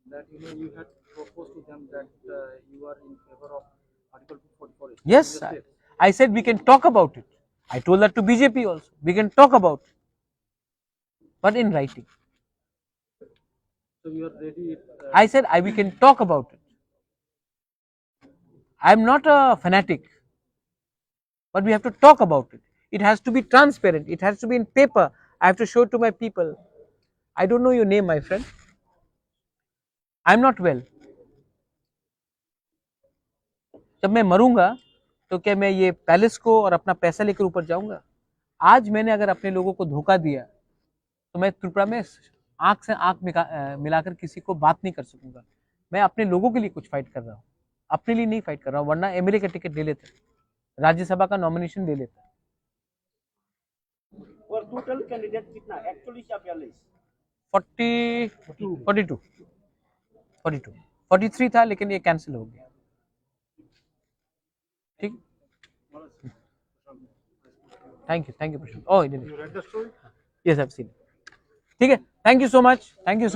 that you had proposed to them that you are in favor of Article 244. yes, I said we can talk about it. I told that to BJP also, we can talk about it, but in writing. So you are ready? I said we can talk about it. I am not a fanatic, but we have to talk about it. It has to be transparent, it has to be in paper, I have to show it to my people. I don't know your name, my friend. I am not well. जब मैं मरूंगा तो क्या मैं ये पैलेस को और अपना पैसा लेकर ऊपर जाऊंगा? आज मैंने अगर अपने लोगों को धोखा दिया तो मैं त्रिपुरा में आंख से आंख मिलाकर किसी को बात नहीं कर सकूंगा। मैं अपने लोगों के लिए कुछ फाइट कर रहा हूँ, अपने लिए नहीं फाइट कर रहा हूँ, वरना एमएलए का टिकट ले लेते, राज्यसभा का नॉमिनेशन ले लेता। और टोटल कैंडिडेट कितना, 41 या 42? 43 था, लेकिन ये कैंसिल हो गया। ठीक, thank you Prashant. Oh, yes, I have seen. ठीक है, थैंक यू सो मच, हाँ, thank you,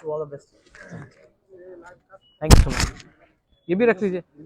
all the best, thank you so much. ये भी रख लीजिए।